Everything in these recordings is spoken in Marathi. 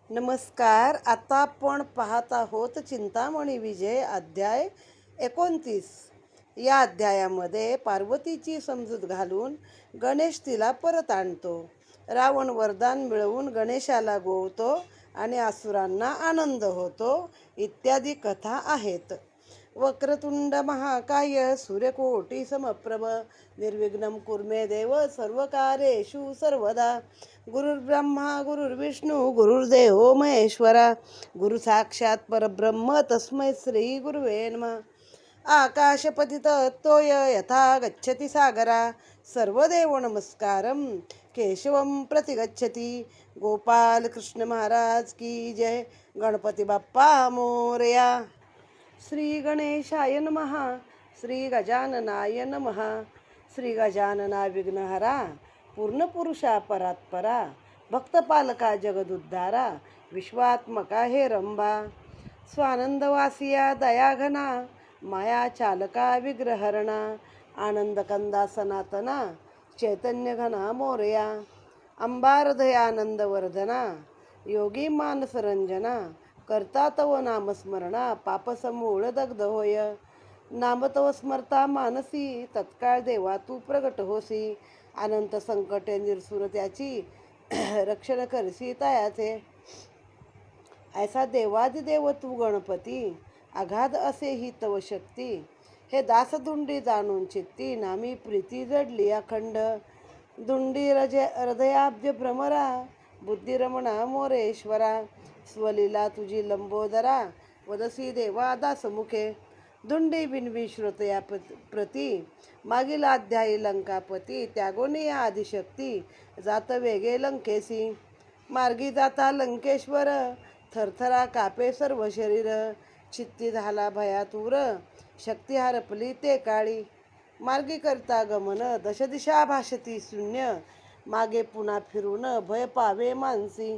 नमस्कार. आता आपण पाहत आहोत चिंतामणी विजय अध्याय 29. या अध्यायामध्ये पार्वतीची समजूत घालून गणेश तिला परत आणतो. रावण वरदान मिळवून गणेशाला गोवतो आणि असुरांना आनंद होतो इत्यादी कथा आहेत. वक्रतुंड महाकाय सूर्यकोटी समप्रभ निर्विघ्नं कुर्मे देव सर्वकार्येषु सर्वदा. गुरुर्ब्रह्मा गुरुर्विष्णू गुरुर्देव महेश्वरा. गुरु साक्षात परब्रह्म तस्मै श्री गुरुवे नमः. आकाशपतित तोय यथा गच्छति सागरा सर्वदेव नमस्कारं केशवं प्रतिगच्छति. गोपाल कृष्ण महाराज की जय. गणपती बाप्पा मोरया. श्री गणेशाय नमः. श्री गजाननाय नमः. श्री गजानना विघ्नहरा पूर्णपुरुषा परात्परा भक्तपालका जगदुद्धारा विश्वात्मका हे रंभा. स्वानंदवासिया दयाघना माया चालका विग्रहरणा आनंदकंदा सनातना चैतन्य घना मोरया. अंबारधयानंदवर्धना योगी मानसरंजना करता तव नामस्मरणा पापसमूळ दग्ध होय. नाम तव स्मरता मानसी तत्काळ देवा तू प्रगट होसी. अनंत संकटे निरसुर त्याची रक्षण करसी तयाचे. ऐसा देवादिदेव तू गणपती अगाध असे ही तव शक्ती. हे दासधुंडी जाणून चित्ती नामी प्रीती जडली अखंड. धुंडी हृदयाब्ज भ्रमरा बुद्धिरमणा मोरेश्वरा. स्वलीला तुझी लंबोदरा वदसी देवा दासमुखे. धुंडी बिनवी श्रोतया प्रती मागील अध्यायी लंकापती. त्यागोनी आदिशक्ती जात वेगे लंकेसी. मार्गी जाता लंकेश्वर थरथरा कापे सर्व शरीर. चित्ती झाला भयातूर शक्ती हरपली ते काळी. मार्गी करता गमन दशदिशा भाषती शून्य. मागे पुन्हा फिरून भय पावे मानसी.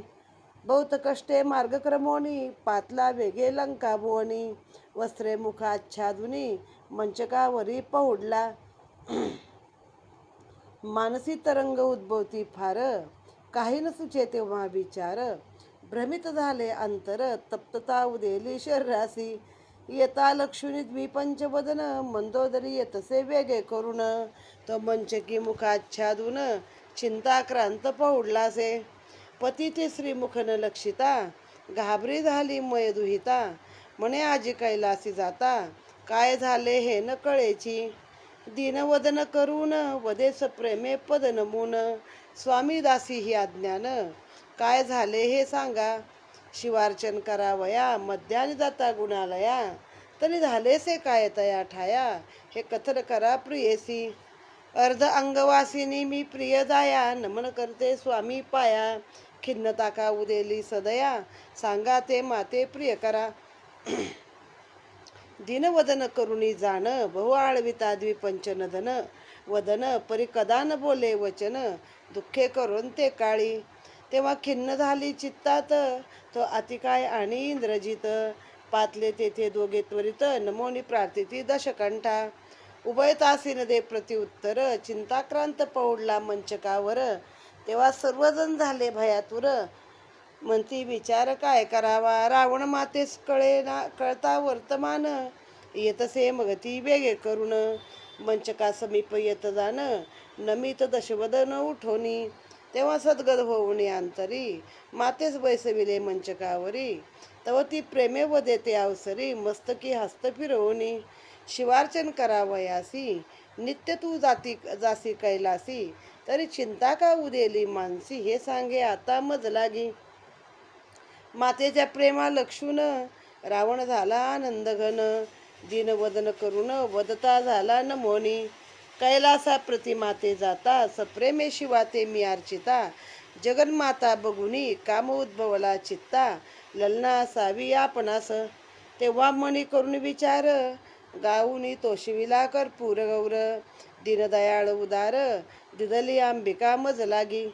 बहुत कष्टे मार्गक्रमोनी पातला वेगे लंका भुवनी. वस्त्रे मुखाच्छादुनी मंचकावरी पहुडला. मानसी तरंग उद्भवती फार काही न सुचे तेव्हा विचार. भ्रमित झाले अंतर तप्तता उदेली शरीरासी. येता लक्ष्मी द्विपंचवदन मंदोदरी येतसे वेगे करून. तो मंचकी मुखाच्छादून चिंताक्रांत पहुडलासे. पती ते श्रीमुख न लक्षिता घाबरी झाली मय दुहिता. म्हणे आजी कैलासी जाता काय झाले हे न कळेची. दीनवदन करून वदेस प्रेमे पद नमून. स्वामी दासी ही अज्ञान काय झाले हे सांगा. शिवार्चन करावया मध्यानी जाता गुणालया. तरी झालेसे काय तया ठाया हे कथन करा प्रियसी. अर्ध अंगवासिनी मी प्रिय जाया नमन करते स्वामी पाया. खिन्नता का उदेली सदया सांगा ते माते प्रिय करा. दीनवदन करुणी जाण बहु आळविता द्विपंचन धन. वदन परी कदा न बोले वचन दुःखे करून ते काळी. तेव्हा खिन्न झाली चित्तात तो अतिकाय आणि इंद्रजित. पातले तेथे दोघे त्वरित नमोनी प्रार्थिती दशकंठा. उभयतासीन दे प्रतिउत्तर चिंताक्रांत पौडला मंचकावर. तेव्हा सर्वजण झाले भयातुर म्हणती विचार काय करावा. रावण मातेस कळता वर्तमान येतसे मगती वेगे करून. मंचका समीप येत जाण नमित दशवदन उठोनी. तेव्हा सद्गद होऊन अंतरी मातेस बैसविले मंचकावरी. तव ती प्रेमे व देते अवसरी मस्तकी हस्त फिरवणी. शिवार्चन करावयासी नित्य तू जासी कैलासी. तरी चिंता का उदेली मानसी हे सांगे आता मज लागी. मातेच्या प्रेमा लक्षून रावण झाला आनंदघन. दीनवदन करून वदता झाला नमोनी. कैलासा प्रति माते जाता सप्रेमे शिवाते मी अर्चिता. जगन्माता बघुनी काम उद्भवला चित्ता. ललना असावी आपणास तेव्हा मनी करून विचार. गाऊनी तोषविला कर्पूर गौर. दीनदयाळ उदार दिदली अंबिका मज लागी.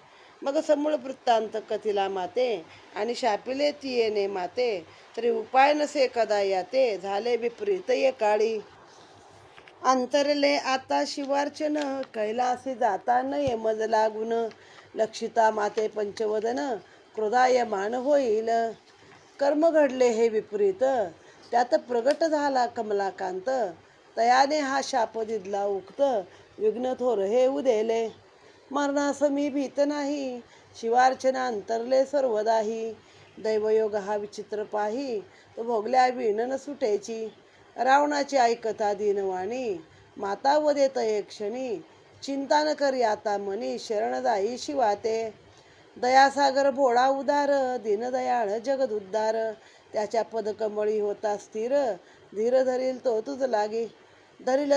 मग समूळ वृत्तांत कथिला माते आणि शापिले ती येणे माते. तरी उपाय नसे कदा याते झाले विपरीत ये काळी. अंतरले आता शिवार्चन कैलासी जाता नये मज लागून. लक्षिता माते पंचवदन क्रोधायमान होईल. कर्म घडले हे विपरीत, त्यात प्रगट झाला कमलाकांत. तयाने हा शाप दिदला उक्त, विघ्न थोर हे उदेले. मरणास मी भीत नाही, शिवार्चना अंतरले सर्वदाही. दैवयोग हा विचित्र पाही, तो भोगल्या विण सुटेची. रावणाची ऐकता दीनवाणी, माता वदेत एक क्षणी. चिंता न करी आता मनी, शरण जाई शिवाते. दयासागर भोळा उदार, दीनदयाळ जगदुद्धार. त्याच्या पदकमळी होता स्थिर, धीर धरील तो तुझ लागी. धरील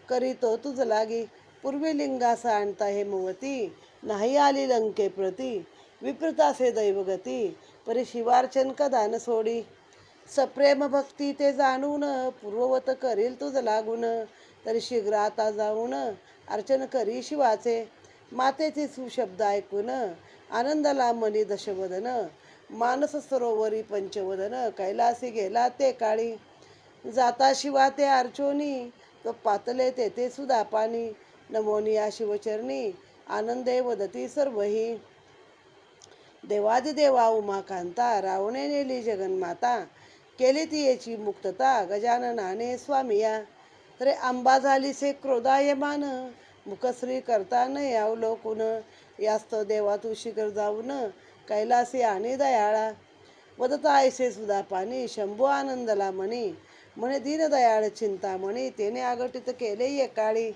करी तो तुझ लागी. पूर्वी लिंगास आणता हेमवती, नाही आली लंके प्रती. विप्रतासे दैवगती, परी शिवार्चन कदा न सोडी. सप्रेम भक्ती ते जाणून, पूर्ववत करील तुझ लागून. तरी शीघ्र आता जाऊन, अर्चन करी शिवाचे. मातेचे सुशब्द ऐकून, आनंदला मनी दशवदन. मानस सरोवरी पंचवदन, कैलासी गेला ते काळी. जाता शिवा ते अर्चोनी, तो पातले तेथे सुधा पाणी. नमोनिया शिवचरणी, आनंदे वदती सर्वही. देवादिदेवा उमाकांता, रावणे नेली जगन्माता. केली ती याची मुक्तता, गजाननाने स्वामिया. रे आंबा झाली से क्रोधायमान, मुखश्री करता न अवलोकून. यास्त देवा तू शीघ्र जाऊन, कैलासी आणि दयाळा. वदता ऐसे सुधा पाणी, शंभू आनंदला मनी. म्हणे दीनदयाळ चिंतामणी, तेने आगटित केले एकाळी.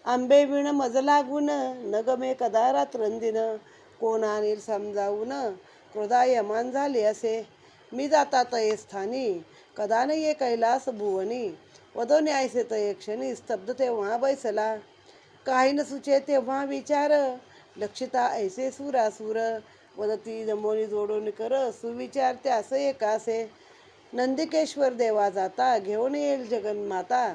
आंबे विण मज लागून, न गमे कदा रात्रंदिन. कोण आणील समजावून, क्रोधायमान झाले असे. मी जाता तये स्थानी, कदा न ये कैलास भुवनी. वदोने ऐसे तये क्षणी, स्तब्ध तेव्हा बैसला. काही न सुचे तेव्हा विचार, लक्षिता ऐसे सुरासुर. वदती नमोनी जोडून कर, सुविचार त्यास एकासे. नंदिकेश्वर देवा जाता, घेऊन येईल जगन्माता.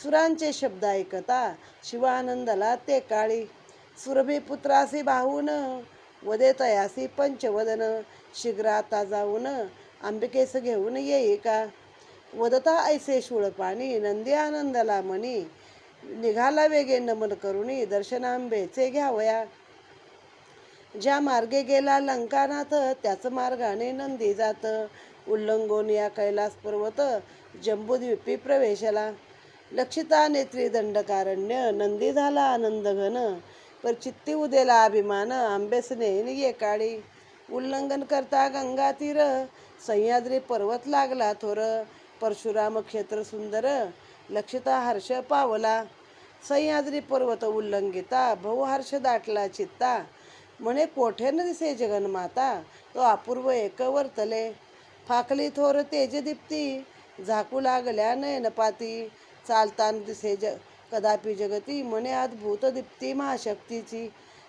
सुरांचे शब्द ऐकता, शिवानंदला ते काळी. सुरभी पुत्रासी बाहून, वदे तयासी पंचवदन. शीघ्र आता जाऊन, अंबिकेस घेऊन येई का. वदता ऐसे शूळपाणी, नंदी आनंदला मनी. निघाला वेगे नमन करुणी, दर्शनांबेचे घ्यावया. ज्या मार्गे गेला लंकानाथ, त्याच मार्गाने नंदी जात. उल्लंघोन या कैलास पर्वत, जंबूद्वीपी प्रवेशला. लक्षिता नेत्री दंडकारण्य, नंदी झाला आनंद घन. पर चित्ती उदेला अभिमान, आंबेस नेन ये काळी. उल्लंघन करता गंगा तीर, सह्याद्री पर्वत लागला थोर. परशुराम क्षेत्र सुंदर, लक्षिता हर्ष पावला. सह्याद्री पर्वत उल्लंघिता, बहुहर्ष दाटला चित्ता. म्हणे कोठे न दिसे जगन्माता, तो अपूर्व एक वर्तले. फाकली थोर तेजदीप्ती, झाकू लागल्या नयनपाती. चालताना दिसे कदापि जगती, म्हणे अद्भुत दीप्ती महाशक्तीची.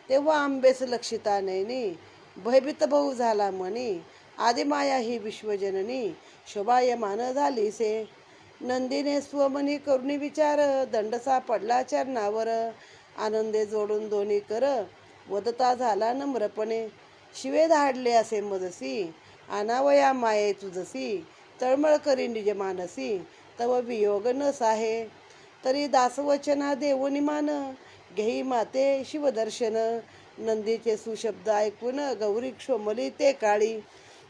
तेव्हा आंबेस लक्षिता नयनी, भयभीत बहु झाला मनी. आदिमाया ही विश्वजननी, शोभायमान झाली से. नंदीने स्वमनी करुणी विचार, दंडसा पडला चरणावर. आनंदे जोडून दोन्ही कर, वदता झाला नम्रपणे. शिवे धाडले असे मजसी, आनावया माये तुझसी. तळमळ करी निज मानसी, तव वियोग न साहे. तरी दासवचना देऊनी मान, घेई माते शिवदर्शन. नंदीचे सुशब्द ऐकून, गौरी क्षोमली ते काळी.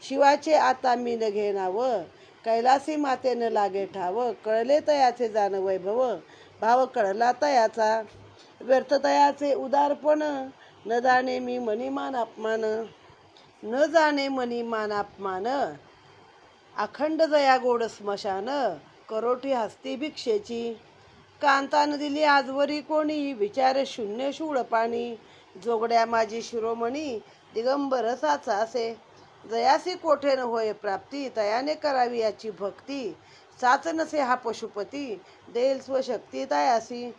शिवाचे आता मी न घे नाव, कैलासी मातेनं लागे ठाव. कळले तयाचे जाण वैभव, भाव कळला तयाचा. व्यर्थ तयाचे उदारपण, न जाणे मी मनी मान अपमान. न जाणे मनी मान अपमान, अखंड दया गोड स्मशान. करोटी हस्ती भिक्षेची, कांतान दिली आजवरी कोणी. विचार शून्य शूळ पाणी. जोगड्या माझी शिरोमणी, दिगंबर साचा असे. जयासी कोठे न होय प्राप्ती, तयाने करावी याची भक्ती. साच नसे हा पशुपती, देईल स्वशक्ती तयासी.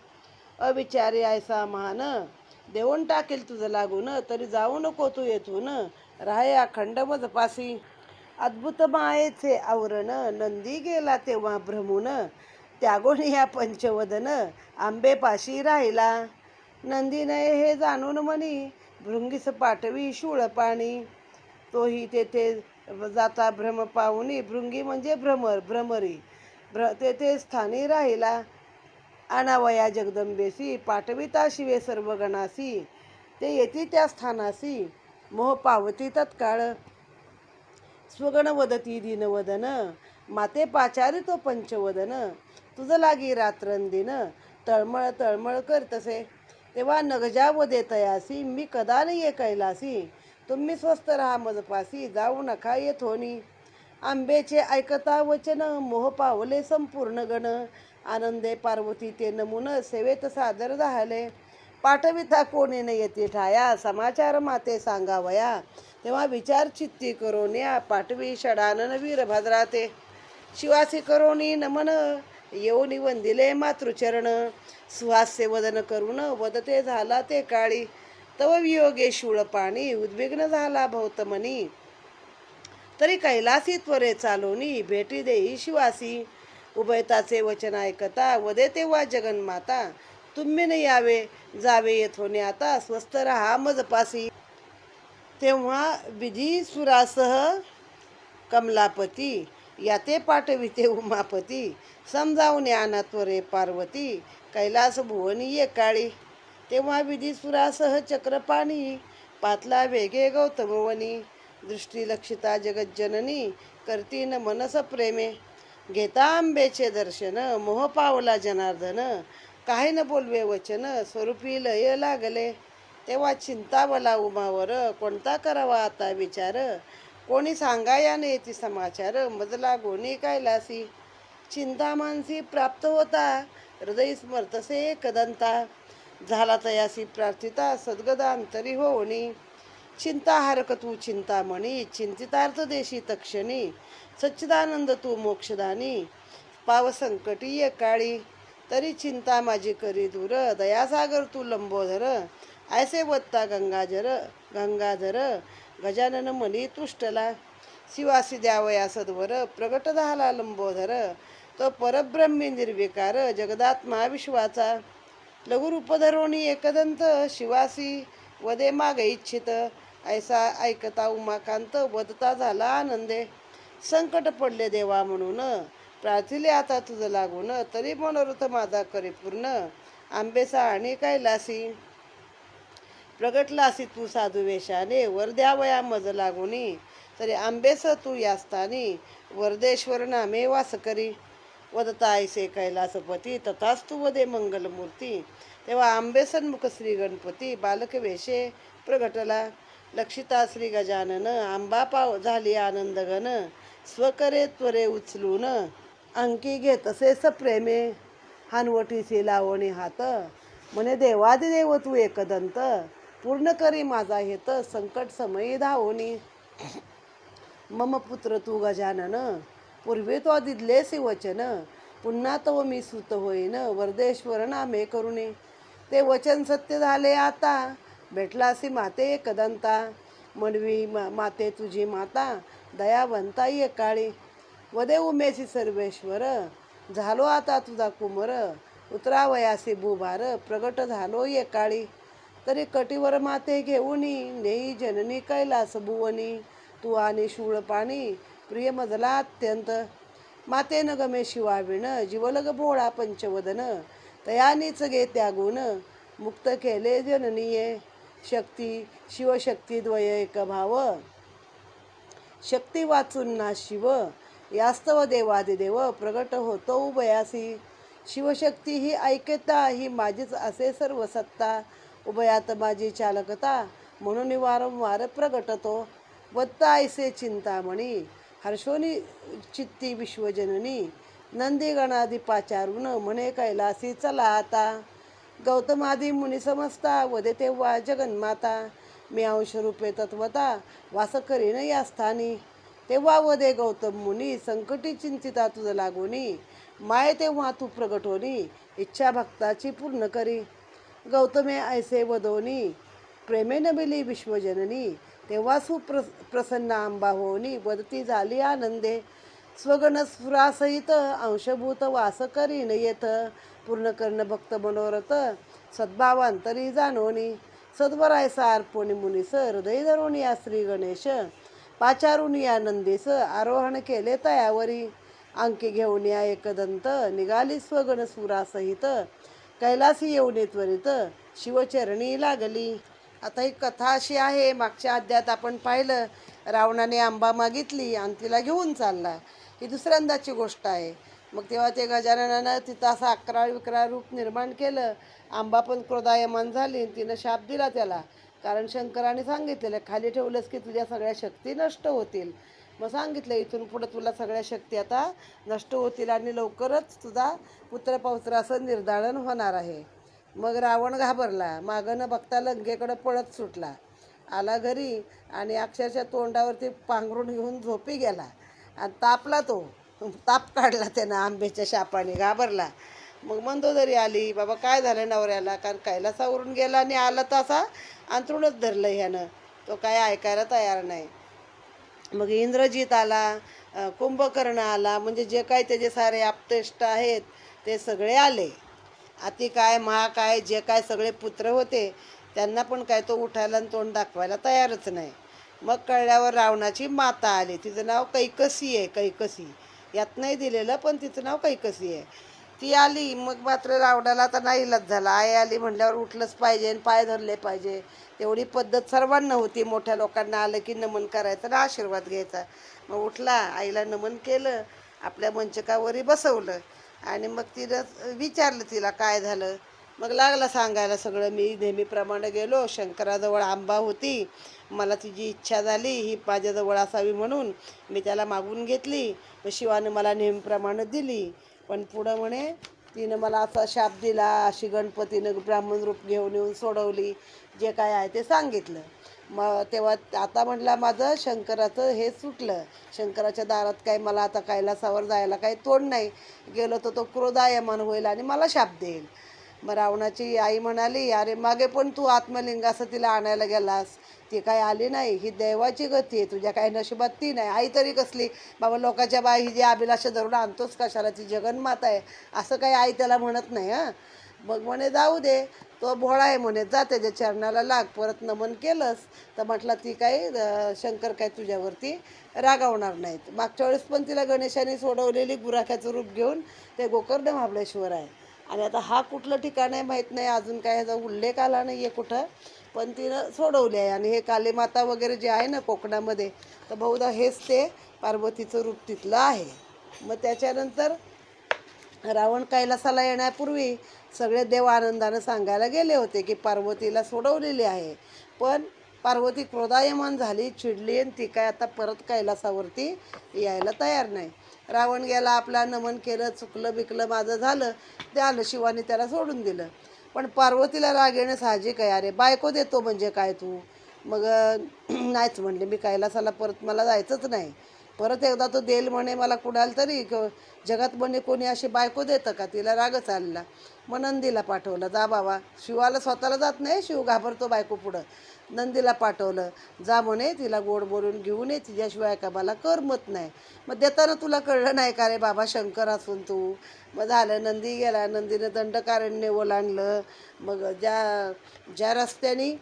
अविचारी ऐसा महान, देऊन टाकेल तुझं लागून. तरी जाऊ नको तू येथून, राहे अखंड मजपासी. अद्भुत मायेचे आवरण, नंदी गेला तेव्हा भ्रमून. त्यागोन या पंचवदन, आंबेपाशी राहिला. नंदीने हे जाणून मनी, भृंगीस पाठवी शूळ पाणी. तोही तेथे जाता भ्रम पाहुनी, भृंगी म्हणजे भ्रमरी. तेथे स्थानी राहिला. आनावया जगदंबेसी, पाठविता शिवे सर्व गणासी. ते येती त्या स्थानासी. मोह पावती तत्काळ. स्वगण वदती दीनवदन, माते पाचारी तो पंचवदन. तुझ लागी रात्रंदिन, तळमळ तळमळ करतसे. तेव्हा नगजा वदे तयासी, मी कदा न ये कैलासी. तुम्ही स्वस्थ राहा मजपासी, जाऊ नका येथोनी. आंबेचे ऐकता वचन, मोह पावले संपूर्ण गण. आनंदे पार्वती ते नमुन, सेवेत सादर झाले. पाठविता कोणी न येते ठाया, समाचार माते सांगावया. तेव्हा विचार चित्ती करोन्या, पाठवी षडानन वीरभद्रा ते. शिवासी करोनी नमन, येऊनी वंदिले मातृचरण. सुहास्य वदन करून, वदते झाला ते काळी. तव वियोगे शूळ पाणी, उद्विग्न झाला भौतमनी. तरी कैलासी त्वरे चालोनी, भेटी देई शिवासी. उभयताचे वचन ऐकता, वदे तेव्हा जगन्माता. तुम्ही न यावे जावे येथोनी आता, स्वस्थ रहा मजपासी. तेव्हा विधी सुरासह कमलापती, याते पाठविते उमापती. समजावून आणा त्वरे पार्वती, कैलास भुवनी ये काळी. तेव्हा विधीसुरासह चक्रपाणी, पातला वेगे गौतमवनी. दृष्टी लक्षिता जगज्जननी, करती न मनस प्रेमे. घेता आंबेचे दर्शन, मोह पावला जनार्दन. काही न बोलवे वचन, स्वरूपी लय लागले. तेव्हा चिंतावला उमावर, कोणता करावा आता विचार. कोणी सांगाया नेती समाचार, मजला गोनी कैलासी. चिंता मानसी प्राप्त होता, हृदय स्मर्तसे एकदंता. झाला तयासी प्रार्थिता, सद्गदांतरी होणी. चिंता हारक तू चिंतामणी, चिंतितार्थ देशी तक्षणी. सच्चिदानंद तू मोक्षदानी, पाव संकटी ये काळी. तरी चिंता माझी करी दूर, दयासागर तू लंबोदर. ऐसे वत्ता गंगाधर, गजानन मनी तुष्टला. शिवासी द्यावया सद्वर, प्रगट झाला लंबोदर. तो परब्रह्मी निर्विकार, जगदात्मा विश्वाचा. लघुरूप धरोणी एकदंत, शिवासी वदे माग इच्छित. ऐसा ऐकता उमाकांत, वदता झाला आनंदे. संकट पडले देवा म्हणून, प्रार्थिले आता तुझ लागून. तरी मनोरथ माझा करी पूर्ण, आंबेसा आणि कैलासी. प्रगटलासी तू साधू वेशाने, वर द्यावया मज लागुनी. तरी आंबेस तू यास्थानी, वरदेश्वर नामे वास करी. वदता ऐसे कैलासपती, तथास्तु वदे मंगलमूर्ती. तेव्हा आंबे सन्मुख श्री गणपती, बालक वेशे प्रगटला. लक्षिता श्री गजानन, आंबा पाव झाली आनंदघन. स्वकरे त्वरे उचलून, अंकी घेतसे सप्रेमे. हानवटीसी लावणी हात, म्हणे देवादिदेव तू एकदंत. पूर्ण करी माझा हेत, संकट समयी धावोनी. मम पुत्र तू गजानन, पूर्वी तो दिदलेसी वचन. पुन्हा तव मी सुत होईन, वरदेश्वर नामे करुणी. ते वचन सत्य झाले आता, भेटलासी माते एकदंता. म्हणवी माते तुझी माता, दयावंता ये काळी. वदे उमेशी सर्वेश्वर, झालो आता तुझा कुमर. उतरावयासी भूभार, प्रगट झालो ये काळी. तरी कटीवर माते घेऊनी, नेई जननी कैलास भुवनी. तू आणि शूळ पाणी, प्रिय मजला अत्यंत. माते न गमे शिवाविण, जीवलग भोळा पंचवदन. तयानीच गे त्यागुण, मुक्त केले जननीये. शक्ती शिवशक्ती द्वय एक भाव, शक्ती वाचून ना शिव. यास्तव देवादिदेव, प्रगट होतो उभयासी. शिवशक्ती ही ऐकता, ही माझीच असे सर्व सत्ता. उभयात माझी चालकता, म्हणून वारंवार प्रगटतो. वत्ता ऐसे चिंतामणी, हर्षोनी चित्ती विश्वजननी. नंदी गणादी पाचारून, म्हणे कैलासी चला आता. गौतमादी मुनी समजता, वदे तेव्हा जगन्माता. मी अंशरूपे तत्वता, वास करीन या स्थानी. तेव्हा वदे गौतम मुनी, संकटी चिंतिता तुझ लागोनी. माय तेव्हा तू प्रगट होनी, इच्छा भक्ताची पूर्ण करी. गौतमे ऐसे वदोनी, प्रेमे नमिली विश्वजननी. तेव्हा सुप्रसन्न आंबा होनी, वदती झाली आनंदे. स्वगण सुरासहित, अंशभूत वास करीन येथ. पूर्ण कर्ण भक्त मनोरथ, सद्भावांतरी जाणोनी. सद्वरायसा अर्पोणी मुनीस, हृदय धरून या श्री गणेश. पाचारून या नंदीस, आरोहण केले तयावरी. अंकी घेऊन या एकदंत, निघाली स्वगण सुरासहित. कैलासी येऊन त्वरित, शिवचरणी लागली. आता ही कथा अशी आहे, मागच्या अध्यायात आपण पाहिलं, रावणाने आंबा मागितली आणि तिला घेऊन चालला. ही दुसऱ्यांदाची गोष्ट आहे. मग तेव्हा ते गजाननानं तिथं असं अकराळ विकराळ रूप निर्माण केलं. आंबा पण क्रोधायमान झाली आणि तिनं शाप दिला त्याला. कारण शंकराने सांगितलेलं, खाली ठेवलंस की तुझ्या सगळ्या शक्ती नष्ट होतील. मग सांगितलं, इथून पुढं तुला सगळ्या शक्ती आता नष्ट होतील आणि लवकरच तुझा पुत्रपौत्र असं निर्धारण होणार आहे. मग रावण घाबरला, मागं न बघता लंकेकडं पळत सुटला. आला घरी आणि अक्षरशः तोंडावरती पांघरून घेऊन झोपी गेला आणि तापला तो. ताप काढला त्यानं आंब्याच्या शापाने, घाबरला. मग मंदोदरी आली, बाबा काय झालं नवऱ्याला, कारण कैलासावरून गेला आणि आला तसा अंथरूणच धरलं ह्यानं. तो काय ऐकायला तयार नाही. मग इंद्रजित आला, कुंभकर्ण आला, म्हणजे जे काय त्याचे सारे आप्तेष्ट आहेत ते सगळे आले. अति काय महाकाय जे काय सगळे पुत्र होते त्यांना पण काय तो उठायला आणि तोंड दाखवायला तयारच नाही. मग कळल्यावर रावणाची माता आली, तिचं नाव कैकसी आहे. कैकसी यात नाही दिलेलं, पण तिचं नाव कैकसी आहे. ती आली. मग मात्र रावणाला आता नाईलाज झाला. आई आली म्हटल्यावर उठलंच पाहिजे आणि पाय धरले पाहिजे. तेवढी पद्धत सर्वांना होती. मोठ्या लोकांना आलं की नमन करायचं आणि आशीर्वाद घ्यायचा. मग उठला, आईला नमन केलं, आपल्या मंचकावरी बसवलं आणि मग तिनं विचारलं तिला काय झालं. मग लागला सांगायला सगळं. मी नेहमीप्रमाणे गेलो, शंकराजवळ आंबा होती, मला तिची इच्छा झाली ही माझ्याजवळ असावी म्हणून मी त्याला मागून घेतली. मग शिवानं मला नेहमीप्रमाणे दिली. पण पुढं म्हणे तिनं मला असा शाप दिला, अशी गणपतीनं ब्राह्मण रूप घेऊन येऊन सोडवली, जे काय आहे ते सांगितलं. मग तेव्हा आता म्हटलं माझं शंकराचं हे सुटलं. शंकराच्या दारात काय मला आता कैलासावर जायला काही तोड नाही. गेलो तर तो क्रोधायमान होईल आणि मला शाप देईल. मग रावणाची आई म्हणाली, अरे मागे पण तू आत्मलिंगासं तिला आणायला गेलास, ती काय आली नाही. ही देवाची गती आहे, तुझ्या काही नशिबात ती नाही. आई तरी कसली बाबा, लोकाच्या बाई ही जी अभिलाषा धरून आणतोच कशाला, ती जगन्माता आहे असं काही आई त्याला म्हणत नाही. हां, मग म्हणे जाऊ दे, तो भोळा आहे म्हणे, जा त्याच्या चरणाला लाग. परत नमन केलंस तर म्हटलं ती काही शंकर काय तुझ्यावरती रागावणार नाहीत. मागच्या वेळेस पण तिला गणेशाने सोडवलेली गुराख्याचं रूप घेऊन ते गोकर्ण महाबळेश्वर आहे. आणि आता हा कुठलं ठिकाण आहे माहीत नाही, अजून काय ह्याचा उल्लेख आला नाही आहे कुठं, पण तिनं सोडवले आहे. आणि हे कालीमाता वगैरे जे आहे ना कोकणामध्ये, तर बहुधा हेच ते पार्वतीचं रूप तिथलं आहे. मग त्याच्यानंतर रावण कैलासाला येण्यापूर्वी सगळे देव आनंदानं सांगायला गेले होते की पार्वतीला सोडवलेली आहे. पण पार्वती क्रोधायमान झाली, चिडली आणि ती काय आता परत कैलासावरती यायला तयार नाही. रावण गेला, आपला नमन केलं, चुकलं बिकलं माझं झालं, ते आलं, शिवाने त्याला सोडून दिलं. पण पार्वतीला राग येणं साहजिक आहे. अरे बायको देतो म्हणजे काय तू. मग नाहीच म्हणले, मी कैलासाला परत मला जायचंच नाही. परत एकदा तो देईल म्हणे मला कुणाला तरी, जगात म्हणे कोणी अशी बायको देतं का. तिला रागच आलेला. मग नंदीला पाठवलं, जा बाबा. शिवाला स्वतःला जात नाही, शिव घाबरतो बायको पुढं. नंदीला पाठवलं, जा म्हणे तिला गोड बोलून घेऊन ये, तिच्याशिवाय का मला करमत नाही. मग देताना तुला कळलं नाही का रे बाबा, शंकर असून तू. मग झालं, नंदी गेला. नंदीनं दंडकारण्य ओलांडलं. मग ज्या ज्या रस्त्याने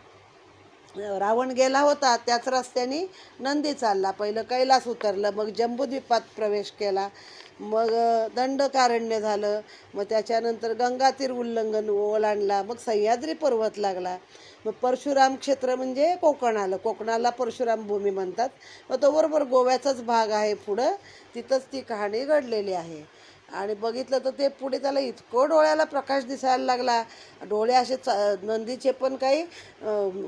रावण गेला होता त्याच रस्त्याने नंदी चालला. पहिलं कैलास उतरलं, मग जंबूद्वीपात प्रवेश केला, मग दंडकारण्य झालं, मग त्याच्यानंतर गंगातीर उल्लंघन ओलांडला, मग सह्याद्री पर्वत लागला. मग परशुराम क्षेत्र म्हणजे कोकण आलं. कोकणाला परशुराम भूमी म्हणतात. मग तो बरोबर गोव्याचाच भाग आहे पुढं, तिथंच ती कहाणी घडलेली आहे. आणि बघितलं तर ते पुढे त्याला इतकं डोळ्याला प्रकाश दिसायला लागला, डोळे असे नंदीचे पण काही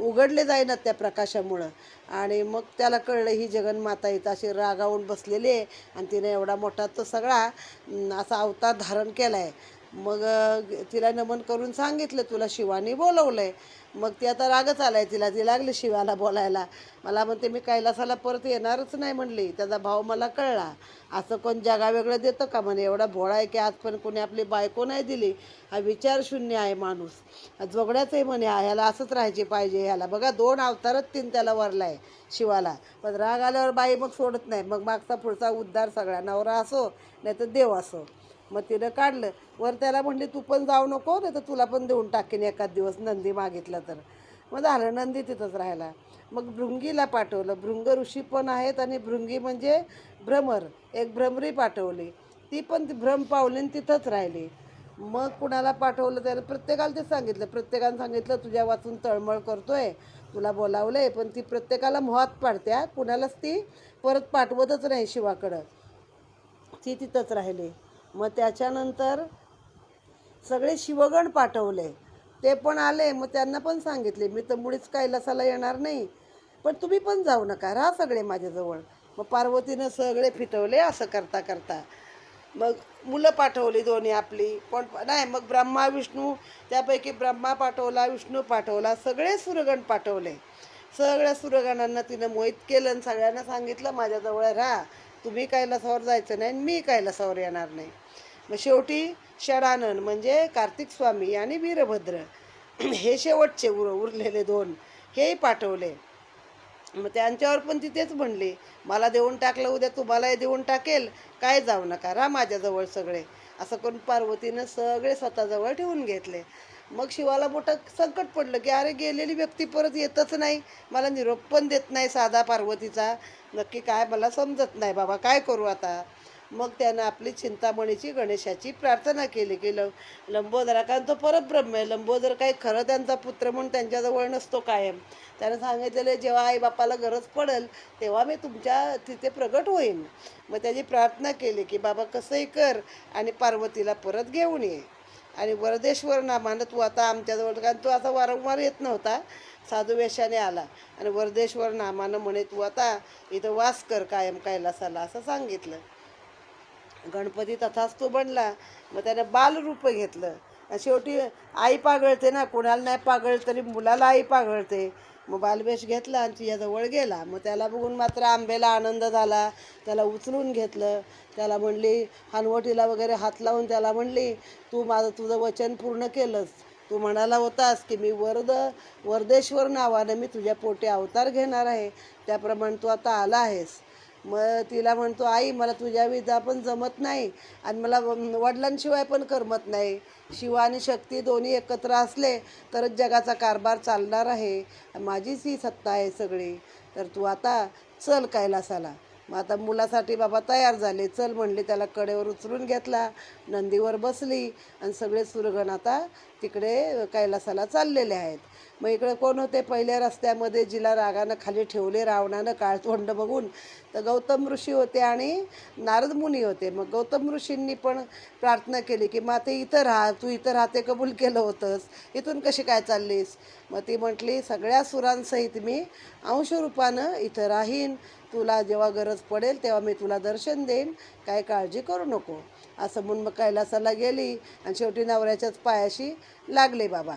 उघडले जाईनात त्या प्रकाशामुळं. आणि मग त्याला कळलं ही जगन्माता इथं अशी रागावून बसलेली आहे आणि तिने एवढा मोठा तो सगळा असा अवतार धारण केला आहे. मग तिला नमन करून सांगितलं, तुला शिवानी बोलवलं आहे. मग ती आता रागच आला आहे तिला, ती लागली शिवाला बोलायला. मला म्हणते मी कैलासाला परत येणारच नाही म्हणली. त्याचा भाव मला कळला. असं कोण जगावेगळं देतं का म्हणे. एवढा भोळा आहे की आजपर्यंत कोणी आपली बायको नाही दिली. हा विचारशून्य आहे माणूस, जोगड्याच आहे म्हणे. ह्याला असंच राहायचे पाहिजे. ह्याला बघा 2 अवतारच त्याला वरला आहे शिवाला. पण राग आल्यावर बाई मग सोडत नाही. मग मागचा पुढचा उद्धार सगळा, नवरा असो नाही तर देव असो. मग तिनं काढलं वर. त्याला म्हणली तू पण जाऊ नको, नाही तर तुला पण देऊन टाकेन एखाद दिवस नंदी मागितलं तर. मग झालं, नंदी तिथंच राहिला. मग भृंगीला पाठवलं. भृंग ऋषी पण आहेत आणि भृंगी म्हणजे भ्रमर, एक भ्रमरी पाठवली. ती पण भ्रम पावली आणि तिथंच राहिली. मग कुणाला पाठवलं त्याला प्रत्येकाला ते सांगितलं. प्रत्येकानं सांगितलं तुझ्या वाचून तळमळ करतोय, तुला बोलावलंय, पण ती प्रत्येकाला मोहात पाडत्या, कुणालाच ती परत पाठवतच नाही शिवाकडं. ती तिथंच राहिली. मग त्याच्यानंतर सगळे शिवगण पाठवले, ते पण आले. मग त्यांना पण सांगितले, मी तर मुळीच कैलासाला येणार नाही, पण तुम्ही पण जाऊ नका, राहा सगळे माझ्याजवळ. मग पार्वतीनं सगळे फिटवले. असं करता करता मग मुलं पाठवली दोन्ही आपली, पण नाही, मग ब्रह्मा विष्णू, त्यापैकी ब्रह्मा पाठवला, विष्णू पाठवला, सगळे सुरगण पाठवले. सगळ्या सुरगणांना तिनं मोहित केलं आणि सगळ्यांना सांगितलं, माझ्याजवळ राहा, तुम्ही कैलासावर जायचं नाही आणि मी कैलासावर येणार नाही. मग शेवटी षडानन म्हणजे कार्तिक स्वामी आणि वीरभद्र हे शेवटचे उरलेले दोन हेही पाठवले. मग त्यांच्यावर पण तिथेच म्हणले, मला देऊन टाकलं, उद्या तुम्हालाही देऊन टाकेल, काय जाऊ नका, राहा माझ्याजवळ सगळे. असं करून पार्वतीनं सगळे स्वतःजवळ ठेवून घेतले. मग शिवाला मोठं संकट पडलं की अरे, गेलेली व्यक्ती परत येतच नाही, मला निरोप पण देत नाही साधा पार्वतीचा, नक्की काय मला समजत नाही बाबा, काय करू आता. मग त्यानं आपली चिंतामणीची गणेशाची प्रार्थना केली की लंबोदरा, कारण तो परत ब्रह्म आहे. लंबोदर काही खरं त्यांचा पुत्र म्हणून त्यांच्याजवळ नसतो कायम. त्यानं सांगितलेलं, जेव्हा आईबापाला गरज पडेल तेव्हा मी तुमच्या तिथे प्रगट होईन. मग त्याची प्रार्थना केली की बाबा कसंही कर आणि पार्वतीला परत घेऊन ये. आणि वरदेश्वर नामानं तू आता आमच्याजवळ, कारण तो आता वारंवार येत नव्हता, साधू वेशाने आला, आणि वरदेश्वर नामानं म्हणे तू आता इथं वास कर कायम कैलासाला, असं सांगितलं. गणपती तथास्तू बनला. मग त्यानं बालरूप घेतलं. आणि शेवटी आई पागळते ना, कोणाला नाही पागळ तरी मुलाला आई पागळते. मग बालवेश घेतला आणि तिच्याजवळ गेला. मग त्याला बघून मात्र आंबेला आनंद झाला. त्याला उचलून घेतलं. त्याला म्हणली, हनवटीला वगैरे हात लावून त्याला म्हणली, तू तुझं वचन पूर्ण केलंस. तू म्हणाला होतास की मी वरदेश्वर नावानं मी तुझ्या पोटी अवतार घेणार आहे, त्याप्रमाणे तू आता आला आहेस. मग तिला म्हणतो, आई मला तुझ्या विधा पण जमत नाही आणि मला वडिलांशिवाय पण करमत नाही. शिव आणि शक्ती दोन्ही एकत्र असले तरच जगाचा कारभार चालणार आहे, माझीच ही सत्ता आहे सगळी. तर तू आता चल कैलासाला. मग आता मुलासाठी बाबा तयार झाले, चल म्हणले. त्याला कडेवर उचलून घेतला, नंदीवर बसली आणि सगळे सुरगण आता तिकडे कैलासाला चाललेले आहेत. मग इकडे कोण होते पहिल्या रस्त्यामध्ये, जिला रागानं खाली ठेवले रावणानं काळतोंड बघून, तर गौतम ऋषी होते आणि नारद मुनी होते. मग गौतम ऋषींनी पण प्रार्थना केली की माते इथं राहा, तू इथं राहते कबूल केलं होतंस, इथून कशी काय चाललीस. मग ती म्हटली, सगळ्या सुरांसहित मी अंशरूपानं इथं राहीन, तुला जेव्हा गरज पडेल तेव्हा मी तुला दर्शन देईन, काय काळजी करू नको. असं म्हणून मग कैलासाला गेली आणि शेवटी नवऱ्याच्याच पायाशी लागले बाबा.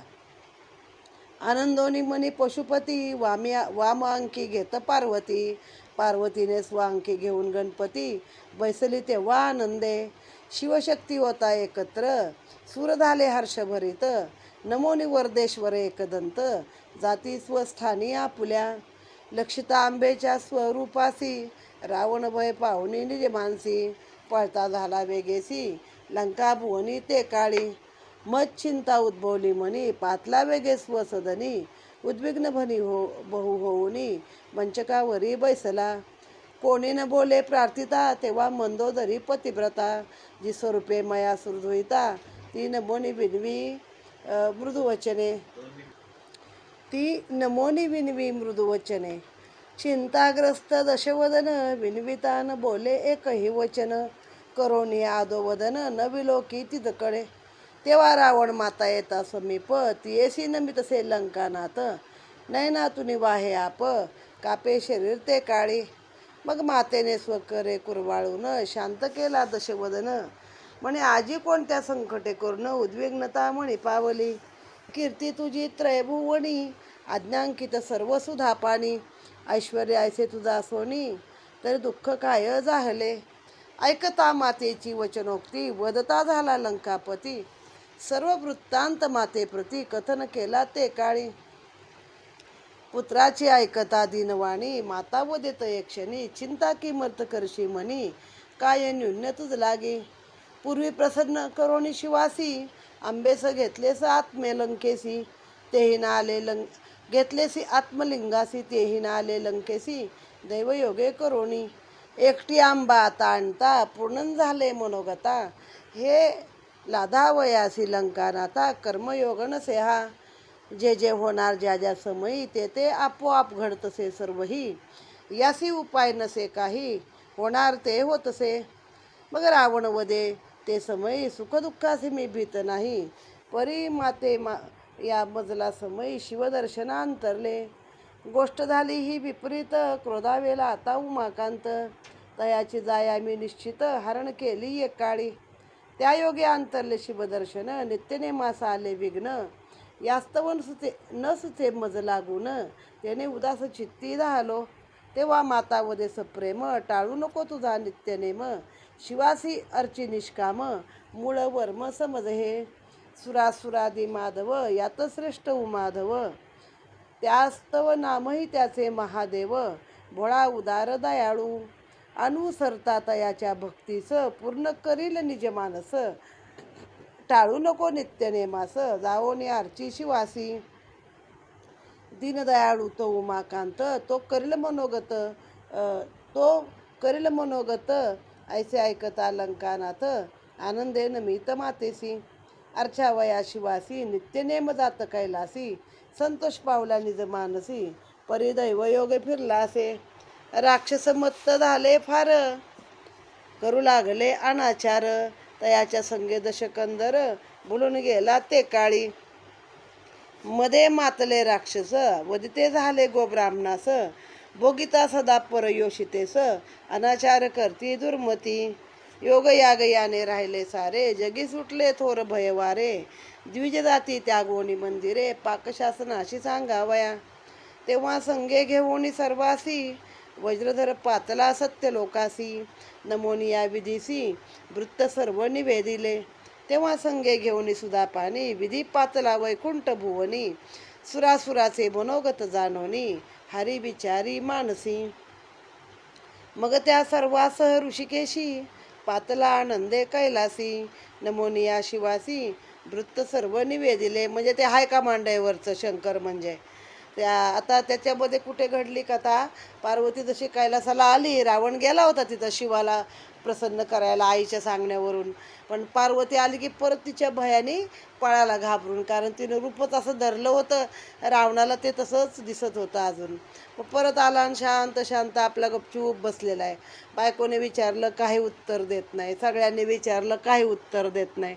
आनंदोनी मनी पशुपती, वामांकी घेत पार्वती. पार्वतीने स्वांकी घेऊन गणपती, बैसली तेव्हा आनंदे. शिवशक्ती होता एकत्र, सूर झाले हर्षभरित. नमोनी वरदेश्वर एकदंत, जाती स्वस्थानी आपुल्या. लक्षिता आंबेच्या स्वरूपासी, रावण भय पाहुणी निज मानसी. पळता झाला वेगेसी, लंका भुवनी ते काळी. मत चिंता उद्भवली मनी, पातला वेगे स्वसदनी. उद्विग्न भनी बहु होऊनी, मंचकावरी बैसला. कोणी न बोले प्रार्थिता, तेव्हा मंदोदरी पतिव्रता. जी स्वरूपे मया सुहृदिता, ती नमोनी विनवी मृदुवचने. मृदुवचने. चिंताग्रस्त दशवदन, विनवितान बोले एकही वचन. करोनी आदोवदन, न विलोकी तिदकडे. तेव्हा रावण माता येता समीप, तियेसी नमित से लंकानाथ. नयनातुनी वाहे आप, कापे शरीर ते काळी. मग मातेने स्वकरे कुरवाळून, शांत केला दशवदन. म्हणे आजी कोणत्या संकटे करून, उद्विग्नता म्हणी पावली. कीर्ती तुझी त्रयभुवनी, आज्ञांकित सर्व सुधा पाणी. ऐश्वर्य ऐसे तुझा सोनी, तरी दुःख काय जाहले. ऐकता मातेची वचनोक्ती, वदता झाला लंकापती. सर्व वृत्तांत मातेप्रती, कथन केला ते काळी. पुत्राची ऐकता दीनवाणी, माता वदित क्षणी. चिंता किमर्थ करशी म्हणी, काय न्यून्य तुझ लागी. पूर्वी प्रसन्न करोनी शिवासी, आंबेस घेतलेस आत्मे लंकेसी. तेही ना आले घेतलेसी आत्मलिंगासी, तेही ना आले लंकेसी. दैवयोगे करोनी, एकटी आंबा आता आणता, पूर्ण झाले मनोगता. हे लाधावयासी लंकानाथा, कर्मयोग नसे हा. जे जे होणार ज्या ज्या समयी ते ते आपोआप घडतसे सर्वही. यासी उपाय नसे काही, होणार ते होतसे. मग रावण वदे ते समयी सुखदुःखासी मी भीत नाही. परी या मजला समयी शिवदर्शनांतरले. गोष्ट झाली ही विपरीत, क्रोधावेला आता उमाकांत. तयाची जाया मी निश्चित, हरण केली एक काळी. त्या योगे अंतरले शिवदर्शन, नित्यनेमास आले विघ्न. यास्तव न सुचे मज लागून, त्याने उदास चित्ती झालो. तेव्हा माता वदे सप्रेम, टाळू नको तुझा नित्यनेम. शिवासी अर्ची निष्काम, मूळ वर्म समज हे. सुरासुरादी माधव, यात श्रेष्ठ उमाधव. त्यास्तव नामही त्याचे महादेव. भोळा उदार दयाळू, अनुसरता तयाच्या भक्तीस. पूर्ण करील निज मानस, टाळू नको नित्यनेमास. जाओनी अर्ची शिवासी, दीनदयाळू तो उमाकांत. तो करील मनोगत, ऐसे ऐकता लंकानाथ. आनंदेन मीत मातेसी, अर्चावया शिवासी. नित्यनेम जात कैलासी, संतोष पावला निज मानसी. परिदैव योग फिरलासे, राक्षस मत्त झाले फार. करू लागले अनाचार, तयाच्या संगे दशकंदर. बोलून गेला ते काळी. मध्ये मातले राक्षस, वदिते झाले गोब्राह्मणास. भोगिता सदा परयोषितेस, अनाचार करती दुर्मती. योग याग याने राहिले सारे, जगी सुटले थोर भयवारे. द्विज जाती त्यागोनी मंदिरे, पाकशासनाशी सांगावया. तेव्हा संगे घेऊनी सर्वासी, वज्रधर पातला सत्य लोकासी. नमोनिया विधीसी, वृत्त सर्व निवेदिले. तेव्हा संगे घेऊनी सुधा पाणी, विधी पातला वैकुंठ भुवनी. सुरासुराचे मनोगत जाणोनी, हरी विचारी मानसी. मग त्या सर्वासह ऋषिकेशी, पातला आनंदे कैलासी. नमोनिया शिवासी, वृत्त सर्व निवेदिले. म्हणजे ते हाय कमांडेवरचं शंकर. म्हणजे आता त्याच्यामध्ये कुठे घडली कथा, पार्वती जशी कैलासाला आली, रावण गेला होता तिथं शिवाला प्रसन्न करायला आईच्या सांगण्यावरून. पण पार्वती आली की परत तिच्या भयाने पळाला घाबरून, कारण तिनं रूपच असं धरलं होतं रावणाला, ते तसंच दिसत होतं अजून. मग परत आला आणि शांत शांत आपला गपचूप बसलेला आहे. बायकोने विचारलं काही उत्तर देत नाही, सगळ्यांनी विचारलं काही उत्तर देत नाही.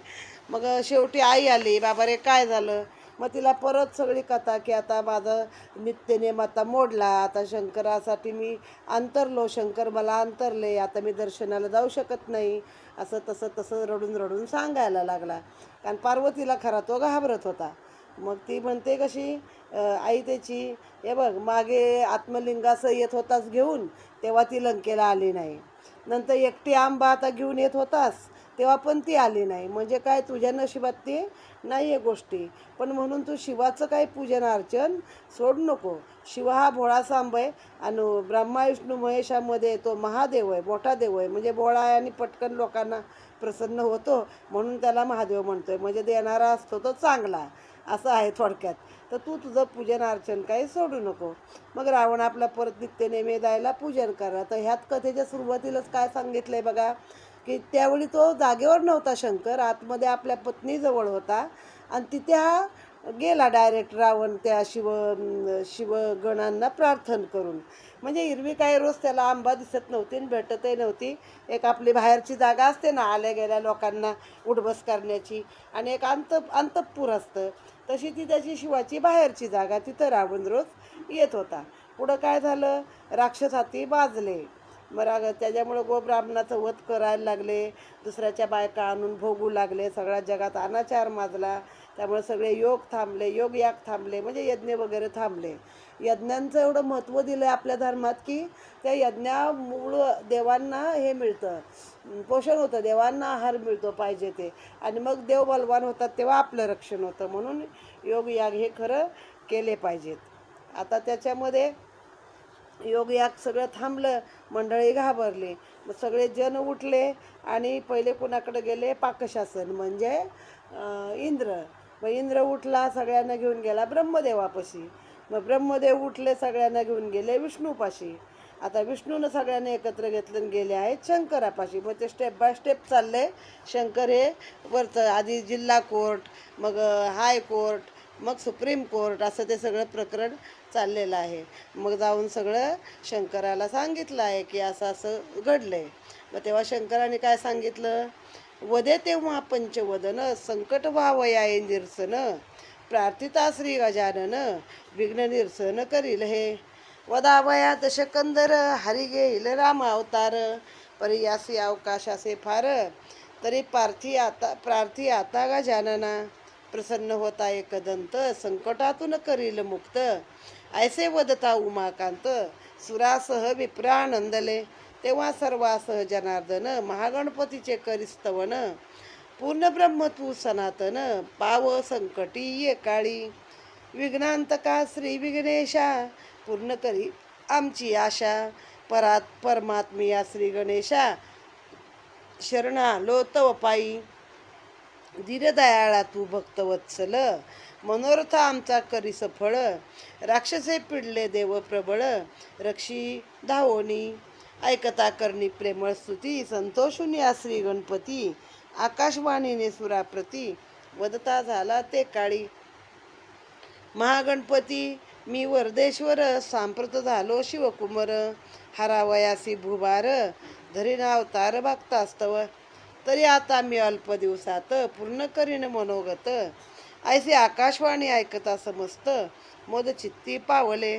मग शेवटी आई आली, बाबा रे काय झालं. मग तिला परत सगळी कथा की आता माझं नित्यनेम आता मोडला, आता शंकरासाठी मी अंतरलो, शंकर मला अंतरले, आता मी दर्शनाला जाऊ शकत नाही, असं तसं तसं रडून रडून सांगायला लागला. कारण पार्वतीला खरा तो घाबरत होता. मग ती म्हणते कशी आई त्याची, हे बघ मागे आत्मलिंगासह येत होतास घेऊन, तेव्हा ती लंकेला आली नाही. नंतर एकटी आंबा आता घेऊन येत होतास, तेव्हा पण ती आली नाही. म्हणजे काय, तुझ्या नशिबात ती नाही आहे गोष्टी. पण म्हणून तू शिवाचं काही पूजन अर्चन सोडू नको. शिव हा भोळा सांब आहे, आणि ब्रह्मा विष्णू महेशामध्ये तो महादेव आहे, मोठा देव आहे. म्हणजे भोळा आहे आणि पटकन लोकांना प्रसन्न होतो, म्हणून त्याला महादेव म्हणतोय. म्हणजे देणारा असतो तो चांगला, असं आहे थोडक्यात. तर तू तुझं पूजन अर्चन काही सोडू नको. मग रावण आपला परत नित्यनेमी जायला पूजन करा. तर ह्यात कथेच्या सुरुवातीलाच काय सांगितलं आहे बघा, की त्यावेळी तो जागेवर नव्हता शंकर, आतमध्ये आपल्या पत्नीजवळ होता. आणि तिथे हा गेला डायरेक्ट रावण त्या शिवगणांना प्रार्थना करून. म्हणजे हिरवी काय रोज त्याला आंबा दिसत नव्हती आणि भेटतही नव्हती. एक आपली बाहेरची जागा असते ना आल्या गेल्या लोकांना उठबस करण्याची, आणि एक अंतपूर असतं, तशी ती त्याची शिवाची बाहेरची जागा. तिथं रावण रोज येत होता. पुढं काय झालं, राक्षस हाती बाजले. मग त्याच्यामुळं गोब्राह्मणाचं वध करायला लागले, दुसऱ्याच्या बायका आणून भोगू लागले, सगळ्या जगात अनाचार माजला. त्यामुळे सगळे योग थांबले, योग याग थांबले, म्हणजे यज्ञ वगैरे थांबले. यज्ञांचं एवढं महत्त्व दिलं आहे आपल्या धर्मात की त्या यज्ञामुळं देवांना हे मिळतं, पोषण होतं, देवांना आहार मिळतो पाहिजे ते, आणि मग देव बलवान होतात तेव्हा आपलं रक्षण होतं. म्हणून योग याग हे खरं केले पाहिजेत. आता त्याच्यामध्ये योग याग सगळं थांबलं, मंडळी घाबरली. मग सगळे जन उठले आणि पहिले कुणाकडे गेले, पाकशासन म्हणजे इंद्र. मग इंद्र उठला, सगळ्यांना घेऊन गेला ब्रह्मदेवापाशी. मग ब्रह्मदेव उठले, सगळ्यांना घेऊन गेले विष्णूपाशी. आता विष्णूनं सगळ्यांना एकत्र घेतलं आणि गेले आहेत शंकरापाशी. मग ते स्टेप बाय स्टेप चालले. शंकर हे वरचं आधी जिल्हा कोर्ट, मग हाय कोर्ट, मग सुप्रीम कोर्ट असं ते सगळं प्रकरण चाललेलं आहे. मग जाऊन सगळं शंकराला सांगितलं आहे की असं असं घडलं आहे. मग तेव्हा शंकराने काय सांगितलं, वदे तेव्हा पंचवदन संकट व्हावयाये निरसन प्रार्थिता श्री गजानन विघ्न निरसन करील हे. वदावया दशकंदर हरी घेईल राम अवतार परी यासी अवकाशासे फार तरी प्रार्थी आता गजानना प्रसन्न होता एकदंत संकटातून करील मुक्त ऐसे वदता उमाकांत सुरासह विप्रानंदले. तेव्हा सर्वासह जनार्दन महागणपतीचे करिस्तवन पूर्ण ब्रह्म तू सनातन पाव संकटी ये काळी विघ्नांतका श्री विघ्नेशा पूर्ण करी आमची आशा परमात्मिया श्री गणेशा शरणालो तव पायी दीनदयाळा तू भक्तवत्सल मनोरथ आमचा करी सफळ राक्षसे पिडले देव प्रबळ रक्षी धावोनी ऐकता करणी प्रेमळ स्तुती संतोषुनी श्री गणपती आकाशवाणीने सुराप्रती वदता झाला ते काळी. महागणपती मी वरदेश्वर सांप्रत झालो शिवकुमार हरावयासी भुभार धरीना अवतार भक्तास्तव तरी आता मी अल्प दिवसात पूर्ण करीन मनोगत ऐसे आकाशवाणी ऐकता समस्त मोद चित्ती पावले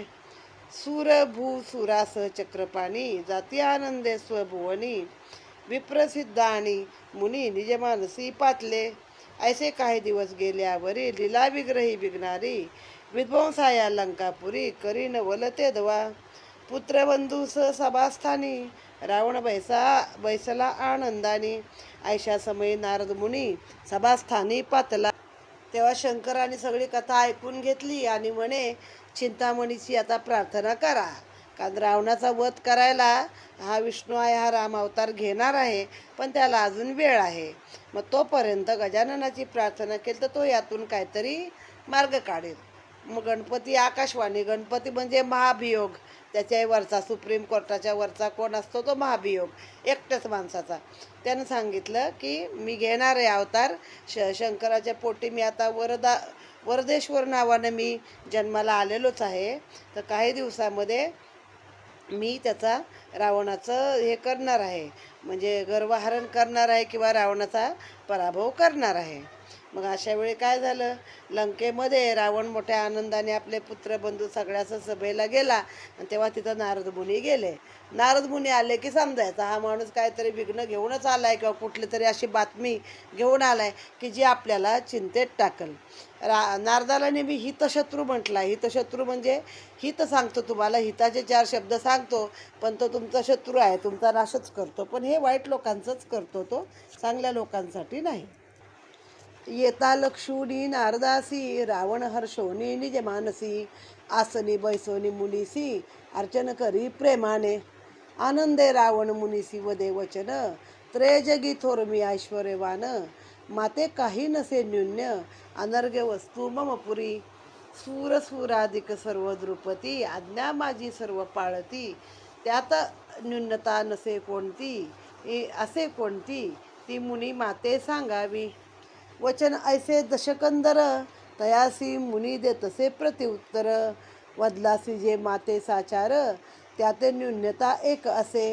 सूर भू सुरास चक्रपाणी जाती आनंदे स्वभुवनी विप्रसिद्ध आणि मुनी निज मानसी पातले. ऐसे काही दिवस गेल्यावरी लीला विग्रही विघ्नारी विध्वंसाया लंकापुरी करीन वलते दवा पुत्रबंधूस सभास्थानी रावण बैसला आनंदानी ऐशा समयी नारद मुनी सभास्थानी पातला. तेव्हा शंकराने सगळी कथा ऐकून घेतली आणि म्हणे, चिंतामणीची आता प्रार्थना करा, कारण रावणाचा वध करायला हा विष्णू आहे, हा राम अवतार घेणार आहे, पण त्याला अजून वेळ आहे. मग तोपर्यंत गजाननाची प्रार्थना केली तर तो यातून काहीतरी मार्ग काढेल. मग गणपती आकाशवाणी, गणपती म्हणजे महाभियोग, त्याच्या वरचा सुप्रीम कोर्टाच्या वरचा कोण असतो तो महाभियोग, एकट्याच माणसाचा. त्यानं सांगितलं की मी घेणार आहे अवतार, शंकराच्या पोटी मी आता वरदेश्वर नावानं मी जन्माला आलेलोच आहे, तर काही दिवसामध्ये मी त्याचा रावणाचं हे करणार आहे, म्हणजे गर्वहरण करणार आहे किंवा रावणाचा पराभव करणार आहे. मग अशा वेळी काय झालं, लंकेमध्ये रावण मोठ्या आनंदाने आपले पुत्रबंधू सगळ्याच सभेला गेला आणि तेव्हा तिथं नारद मुनी गेले. नारद मुनी आले की समजायचा हा माणूस काहीतरी विघ्न घेऊनच आलाय किंवा कुठली तरी अशी बातमी घेऊन आलाय की जी आपल्याला चिंतेत टाकल. नारदाला नेहमी हितशत्रू म्हटला. हितशत्रू म्हणजे हित सांगतो, तुम्हाला हिताचे 4 शब्द सांगतो, पण तो तुमचा शत्रू आहे, तुमचा नाशच करतो. पण हे वाईट लोकांचंच करतो, तो चांगल्या लोकांसाठी नाही. येता लक्षुनी नारदासी रावण हर्षोनी निज मानसी आसनी बैसोनी मुनीसी अर्चन करी प्रेमाने आनंदे रावण मुनीसी वदे वचन त्रयजगी थोरमी ऐश्वर्यवान माते काही नसे न्यून्य अनर्घ्य वस्तू मम पुरी सूराधिक सर्व द्रुपती आज्ञा माझी सर्व पाळती त्यात न्यूनता नसे कोणती असे कोणती ती मुनी माते सांगावी. वचन ऐसे दशकंदर तयासी मुनी देतसे प्रत्युत्तर वदलासी जे माते साचार त्याते न्यून्यता एक असे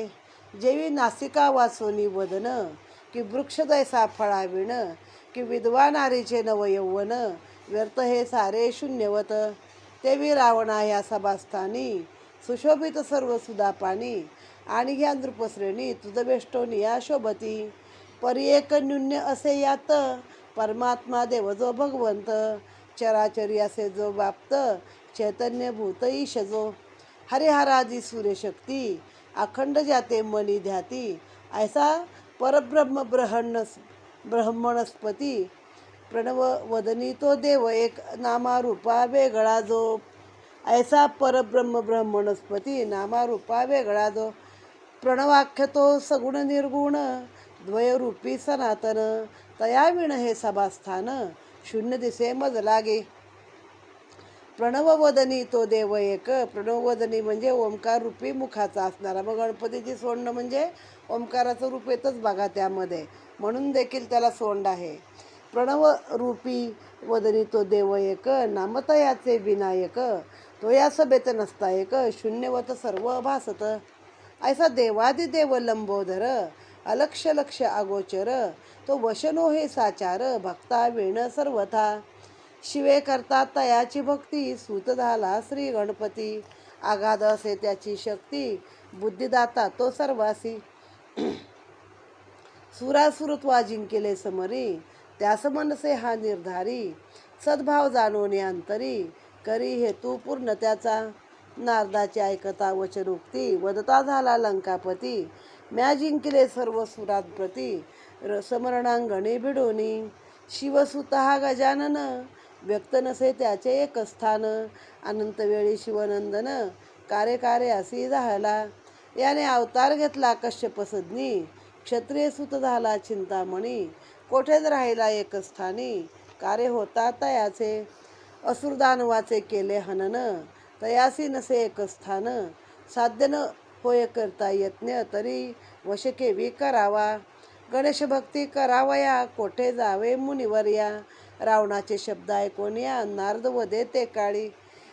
जेवी नासिका वासोनी वदन की वृक्ष दैसा फळाविण की विधवा नारीचे नवयौवन व्यर्थ हे सारे शून्यवत तेवी रावणा ह्या सभास्थानी सुशोभित सर्व सुदापानी आणि ह्या नृपश्रेणी तुझ बेष्टोनी या शोभती परी एक न्यून्य असे यात परमात्मा देव जो भगवंत चराचरी असे जो बाप्त चैतन्य भूत ईश जो हरिहरादी सूर्यशक्ती अखंड जाते मनी ध्याती ऐसा परब्रह्म ब्रह्मणस्पती प्रणव वदनी तो देव एक नामारूपा वेगळा जो ऐसा परब्रह्म ब्रह्मणस्पती नामारूपा वेगळा जो प्रणवाख्य तो सगुण निर्गुण द्वयरूपी सनातन तयाविण हे सभास्थान शून्य दिसे मज लागे. प्रणववदनी तो देव एक, प्रणववदनी म्हणजे ओंकार रूपी मुखाचा असणारा. मग गणपतीची सोंड म्हणजे ओंकाराचं रूप येतच बघा त्यामध्ये, म्हणून देखील त्याला सोंड आहे. प्रणव रूपी वदनी तो देव एक, नामतयाचे विनायक, तो या सभेत नसता एक, शून्यवत सर्व भासत. ऐसा देवादिदेव लंबोदर, अलक्ष लक्ष अगोचर, तो वशनो हे साचार, भक्ता वेण सर्वथा. शिवे करता तयाची भक्ती, सूत झाला श्री गणपती. आगाध असे त्याची शक्ती, बुद्धिदाता तो सर्वासी. सुरासुरत्वा जिंकेले समरी, त्यास मनसे हा निर्धारी. सद्भाव जाणवणे अंतरी, करी हेतू पूर्ण त्याचा. नारदाची ऐकता वचनोक्ती, वदता झाला लंकापती. म्या जिंकले सर्व सुरांप्रती, समरणांगणे भिडोनी. शिवसुत हा गजानन, व्यक्त नसे त्याचे एक स्थान. अनंत वेळी शिवनंदन, कारे कारे असी झाला. याने अवतार घेतला कश्यप सज्ञी, क्षत्रिय सुत झाला चिंतामणी. कोठेच राहिला एक स्थानी, कारे होता तयाचे. असुरदानवाचे केले हनन, तयासी नसे एक स्थान. साध्य न होय करता यत्न, तरी वश केवी करावा. गणेश भक्ती करावया, कोठे जावे मुनिवर्या. रावणाचे शब्द ऐकून या, नारद वदे ते काळी.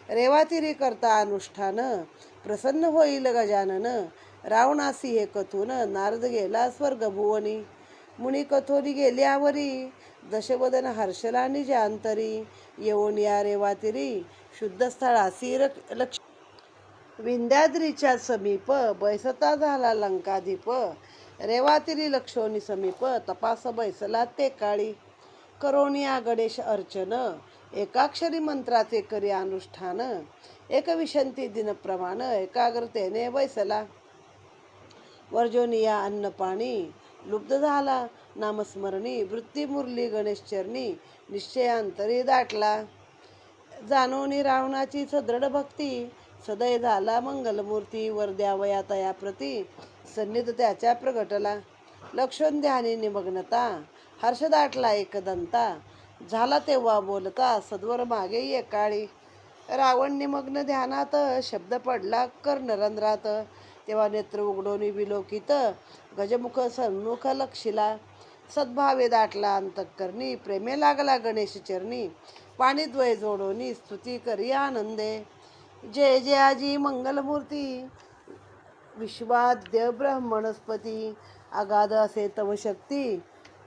रेवातिरी करता अनुष्ठान, प्रसन्न होईल गजानन. रावणासी हे कथून, नारद गेला स्वर्गभुवनी. मुनी कथोरी गेल्यावरी, दशवदन हर्षला निजांतरी. येऊन या रेवातिरी, शुद्ध स्थळासी लक्ष. विंध्याद्रीच्या समीप, बैसता झाला लंकाधीप. रेवातिरी लक्षोनी समीप, तपास बैसला ते काळी. करोनिया गणेश अर्चन, एकाक्षरी मंत्राचे करी अनुष्ठान. एक विशंती दिन प्रमाण, एकाग्रतेने बैसला. वर्जोनिया अन्नपाणी, लुब्ध झाला नामस्मरणी. वृत्ती मुरली गणेश चरणी, निश्चयांतरी दाटला. जाणोनी रावणाची सदृढ भक्ती, सदय झाला मंगलमूर्ती. वर द्यावया तया प्रती, सन्निध त्याच्या प्रगटला. लक्षण ध्यानी निमग्नता, हर्ष दाटला एकदंता. झाला तेव्हा बोलता, सद्वर मागे ये काळी. रावण निमग्न ध्यानात, शब्द पडला कर्णरंध्रात. तेव्हा नेत्र उघडून विलोकित, गजमुख सन्मुख लक्षिला. सद्भावे दाटला अंतःकरणी, प्रेमे लागला गणेश चरणी. पाणीद्वय जोडोनी, स्तुती करी आनंदे. जय जयाजी मंगलमूर्ती, विश्वाद्य ब्रह्मणस्पती. अगाध असे तव शक्ती,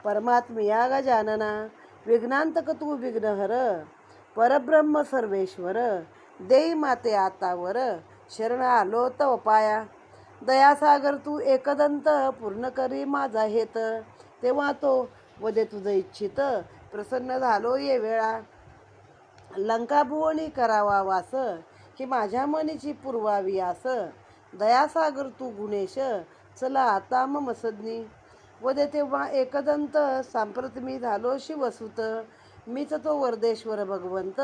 परमात्मया गजानना. विघ्नांतक तू विघ्नहर, परब्रह्म सर्वेश्वर. देई माते आतावर, शरण आलो तव पाया. दयासागर तू एकदंत, पूर्ण करी माझा हेत. तेव्हा तो वदे तुझ इच्छित, प्रसन्न झालो ये वेळा. लंकाभुवनी करावा वास, ही माझ्या मनीची पुरवावी आस. दयासागर तू गुणेश, चला आता मम सज्ञी. वदे तेव्हा एकदंत, सांप्रत मी झालो शिवसुत. मीच तो वरदेश्वर भगवंत,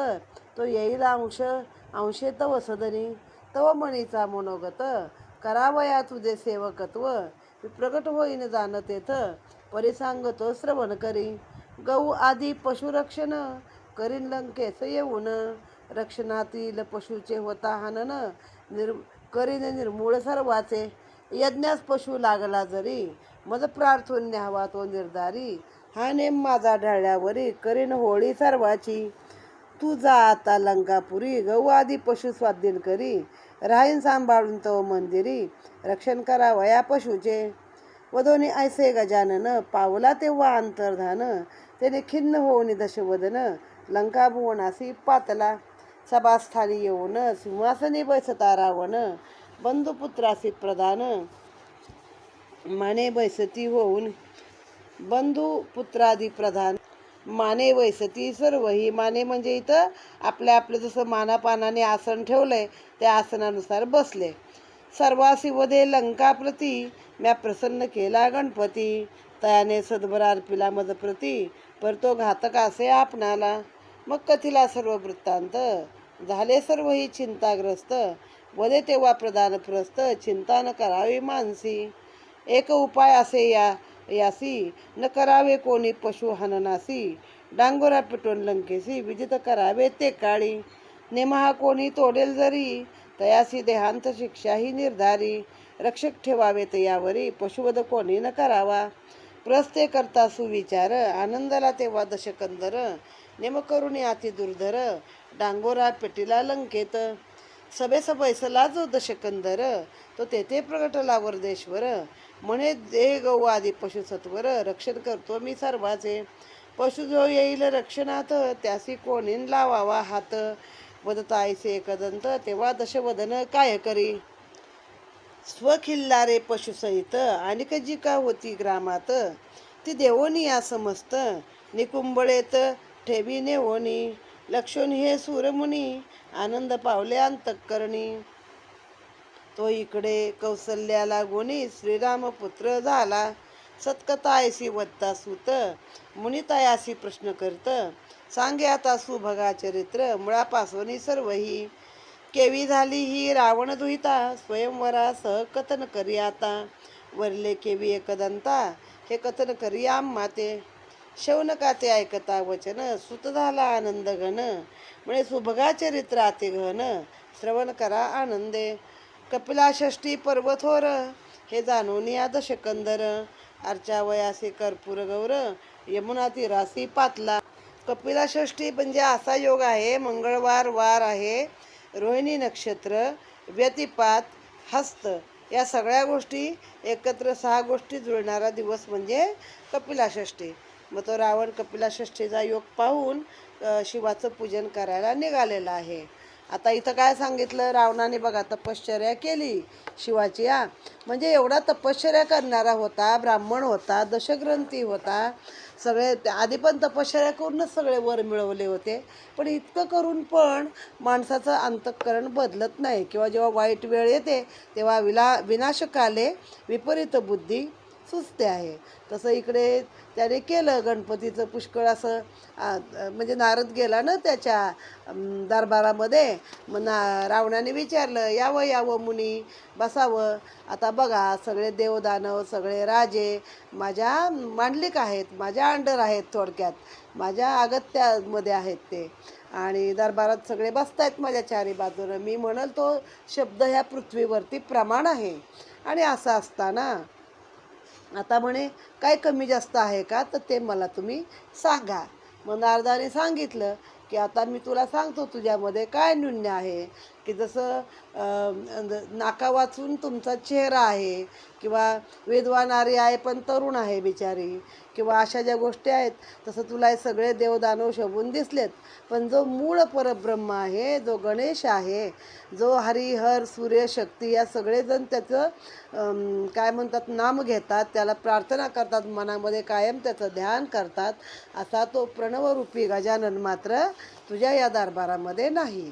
तो येईल अंशे तव सदनी. तव मनीचा मनोगत, करावया तुझे सेवकत्व. प्रगट होईन जाण तेथ, परिसांगतो श्रवण करी. गौ आदी पशुरक्षण, करीन लंकेस येऊन. रक्षणातील पशुचे होता हनन, करीन निर्मूळ सर्वाचे. यज्ञास पशु लागला जरी, मज प्रार्थून न्यावा तो निर्धारी. हा नेम माझा ढळल्यावरी, करीन होळी सर्वाची. तू जा आता लंकापुरी, गौ आदी पशु स्वाधीन करी. राहीन सांभाळून तो मंदिरी, रक्षण करावया पशुचे. वधोनी ऐसे गजानन, पावला तेव्हा अंतर्धान. त्याने खिन्न होऊन दशवदन, लंकाभुवनासी पातला. सभास्थानी येऊन, सिंहासनी बैसता रावण. बंधुपुत्रासी प्रधान, माने बैसती होऊन. बंधुपुत्रादी प्रधान, माने वैसती सर्व. ही माने म्हणजे इथं आपल्या जसं मानापानाने आसन ठेवलंय, त्या आसनानुसार बसले. सर्वासी वदे लंकाप्रती, म्या प्रसन्न केला गणपती. तयाने सद्भर अर्पिला मजप्रती, पर तो घातक असे आपणाला. मग कथिला सर्व वृत्तांत, झाले सर्व ही चिंताग्रस्त. वदे तेव्हा प्रधान प्रस्त, चिंता न करावी मानसी. एक उपाय असे यासी, न करावे कोणी पशु हननासी. डांगोरा पिटून लंकेसी, विजित करावे ते काळी. नेमहा कोणी तोडेल जरी, तयासी देहांत शिक्षा ही निर्धारी. रक्षक ठेवावेत यावरी, पशुवध कोणी न करावा. प्रस्ते करता सुविचार, आनंदाला तेव्हा दशकंदर, नेम करुणी अति दुर्धर, डांगोरा पेटीला लंकेत. सभेस बैसला जो दशकंदर, तो तेथे प्रगटला वरदेश्वर. म्हणे जे गौ आदी पशुसत्वर, रक्षण करतो मी सर्वाचे. पशु जो येईल रक्षणात, त्यासी कोणीन लावावा हात. वदता ऐसे कदंत, तेव्हा दशवदन काय करी. स्वखिल्लारे पशुसहित, आणिक जी का होती ग्रामात. ती देवोनी या समस्त, निकुंबळेत ठेवी नेवोनी. लक्षोनी हे सूरमुनी, आनंद पावले अंतःकरणी. तो इकडे कौसल्याला गुणी, श्रीरामपुत्र झाला. सत्कथा ऐसी वत्ता सूत, मुनितायासी प्रश्न करत. सांगे आता सुभगा चरित्र, मुळापासून सर्वही. केवी झाली ही रावण दुहिता, स्वयंवरा सह कथन करी आता. वरले केवी एकदंता, हे कथन करी आम्हा ते. शौनकाते ऐकता वचन, सुत झाला आनंद घन. म्हणजे सुभगा चरित्र अति घन, श्रवण करा आनंदे. कपिला षष्ठी पर्वथोर, हे जाणून या दशकंदर. अर्चा वयासी कर्पूर गौर, यमुना तीरासी पातला. कपिला षष्ठी म्हणजे असा योग आहे, मंगळवार वार आहे, रोहिणी नक्षत्र, व्यतिपात, हस्त, या सगळ्या गोष्टी एकत्र 6 गोष्टी जुळणारा दिवस म्हणजे कपिला षष्ठी. मग तो रावण कपिला षष्ठीचा योग पाहून शिवाचं पूजन करायला निघालेला आहे. आता इथं काय सांगितलं, रावणाने बघा तपश्चर्या केली शिवाची. म्हणजे एवढा तपश्चर्या करणारा होता, ब्राह्मण होता, दशग्रंथी होता, सगळे आधी पण तपश्चर्या करूनच सगळे वर मिळवले होते. पण इतकं करून पण माणसाचं अंतःकरण बदलत नाही, किंवा जेव्हा वाईट वेळ येते तेव्हा विनाशकाले विपरीत बुद्धी सुचते आहे. तसं इकडे त्याने केलं गणपतीचं पुष्कळ असं. म्हणजे नारद गेला ना त्याच्या दरबारामध्ये. मग रावणाने विचारलं, यावं यावं मुनी, बसावं. आता बघा सगळे देवदानव, सगळे राजे माझ्या मांडलिक आहेत, माझ्या अंडर आहेत, थोडक्यात माझ्या अगत्यामध्ये आहेत ते. आणि दरबारात सगळे बसतायत माझ्या चारी बाजूनं. मी म्हणाल तो शब्द ह्या पृथ्वीवरती प्रमाण आहे. आणि असं असताना आता म्हणे काय कमी जास्त आहे का, तर ते मला तुम्ही सांगा. मग नारदाने सांगितलं की आता मी तुला सांगतो तुझ्यामध्ये काय न्यून्य आहे. की जसं नाका वाचून तुमचा चेहरा आहे, किंवा विधवा नारी आहे पण तरुण आहे बिचारी, किंवा अशा ज्या गोष्टी आहेत, तसं तुला हे सगळे देवदानव शोभून दिसलेत. पण जो मूळ परब्रह्म आहे, जो गणेश आहे, जो हरिहर सूर्य शक्ती या सगळेजण त्याचं काय म्हणतात नाम घेतात, त्याला प्रार्थना करतात, मनामध्ये कायम त्याचं ध्यान करतात, असा तो प्रणवरूपी गजानन मात्र तुझ्या या दरबारामध्ये नाही.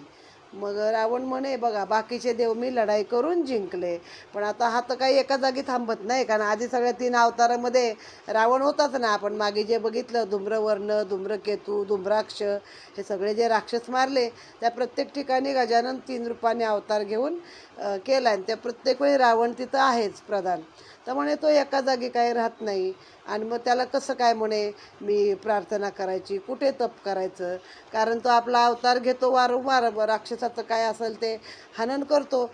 मग रावण म्हणे, बघा बाकीचे देव मी लढाई करून जिंकले, पण आता हा तर काही एका जागी थांबत नाही. कारण आधी सगळ्या 3 अवतारामध्ये रावण होताच ना. आपण मागे जे बघितलं, धूम्रवर्ण, धूम्रकेतू, धूम्राक्ष, हे सगळे जे राक्षस मारले, त्या प्रत्येक ठिकाणी गजानन 3 रूपाने अवतार घेऊन केला. आणि त्या प्रत्येक वेळी रावण तिथं आहेच प्रधान. तर म्हणे तो एका जागी काही राहत नाही. आणि मग त्याला कसं काय म्हणे मी प्रार्थना करायची, कुठे तप करायचं. कारण तो आपला अवतार घेतो वारंवार, राक्षसाचं काय असेल ते हनन करतो,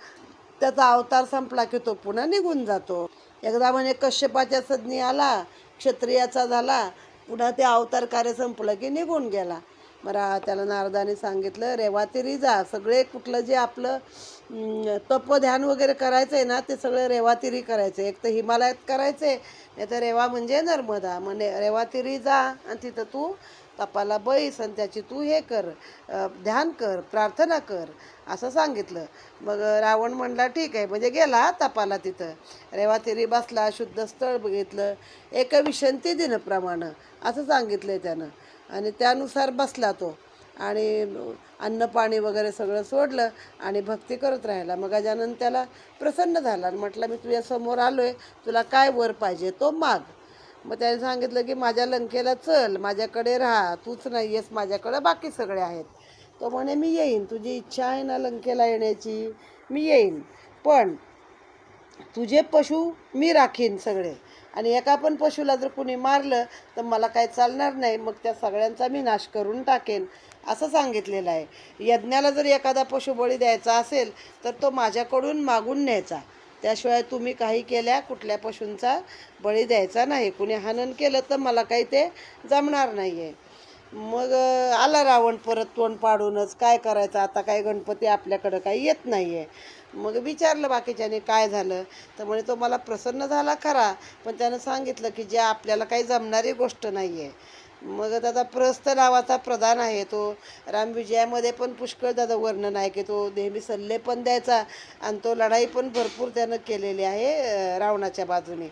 त्याचा अवतार संपला की तो पुन्हा निघून जातो. एकदा म्हणे कश्यपाच्या सदनी आला, क्षत्रियाचा झाला, पुन्हा ते अवतार कार्य संपलं की निघून गेला. त्याला नारदाने सांगितलं, रेवातिरी जा. सगळे कुठलं जे आपलं तप ध्यान वगैरे करायचं आहे ना, ते सगळं रेवातिरी करायचं. एक तर हिमालयात करायचं आहे, नाही तर रेवा म्हणजे नर्मदा. म्हणजे रेवातिरी जा आणि तिथं तू तपाला बैस आणि त्याची तू हे कर, ध्यान कर, प्रार्थना कर, असं सांगितलं. मग रावण म्हणला ठीक आहे. म्हणजे गेला तपाला, तिथं रेवातिरी बसला, शुद्ध स्थळ बघितलं, एक विशंती दिनप्रमाणे असं सांगितलं त्यानं. आणि त्यानुसार बसला तो, आणि अन्न पाणी वगैरे सगळं सोडलं आणि भक्ती करत राहिला. मग गजानन त्याला प्रसन्न झाला आणि म्हटलं, मी तुझ्यासमोर आलो आहे, तुला काय वर पाहिजे तो माग. मग त्याने सांगितलं की माझ्या लंकेला चल, माझ्याकडे राहा, तूच नाही आहेस माझ्याकडं, बाकी सगळे आहेत. तो म्हणे मी येईन, तुझी इच्छा आहे ना लंकेला येण्याची, मी येईन, पण तुझे पशु मी राखीन सगळे. आणि एका पण पशुला जर कुणी मारलं तर मला काय चालणार नाही, मग त्या सगळ्यांचा मी नाश करून टाकेन, असं सांगितलेलं आहे. यज्ञाला जर एखादा पशु बळी द्यायचा असेल तर तो माझ्याकडून मागून न्यायचा. त्याशिवाय तुम्ही काही केल्या कुठल्या पशूंचा बळी द्यायचा नाही. कुणी हनन केलं तर मला काही ते जमणार नाही आहे. मग आला रावण परत तोंड पाडूनच. काय करायचं आता, काय गणपती आपल्याकडं काही येत नाही आहे. मग विचारलं बाकीच्याने काय झालं, तर म्हणे तो मला प्रसन्न झाला खरा, पण त्यानं सांगितलं की जे आपल्याला काही जमणारी गोष्ट नाही आहे. मग त्याचा प्रस्थ नावाचा प्रधान आहे, तो रामविजयामध्ये पण पुष्कळ त्याचं वर्णन आहे की तो नेहमी सल्ले पण द्यायचा आणि तो लढाई पण भरपूर त्यानं केलेली आहे रावणाच्या बाजूने.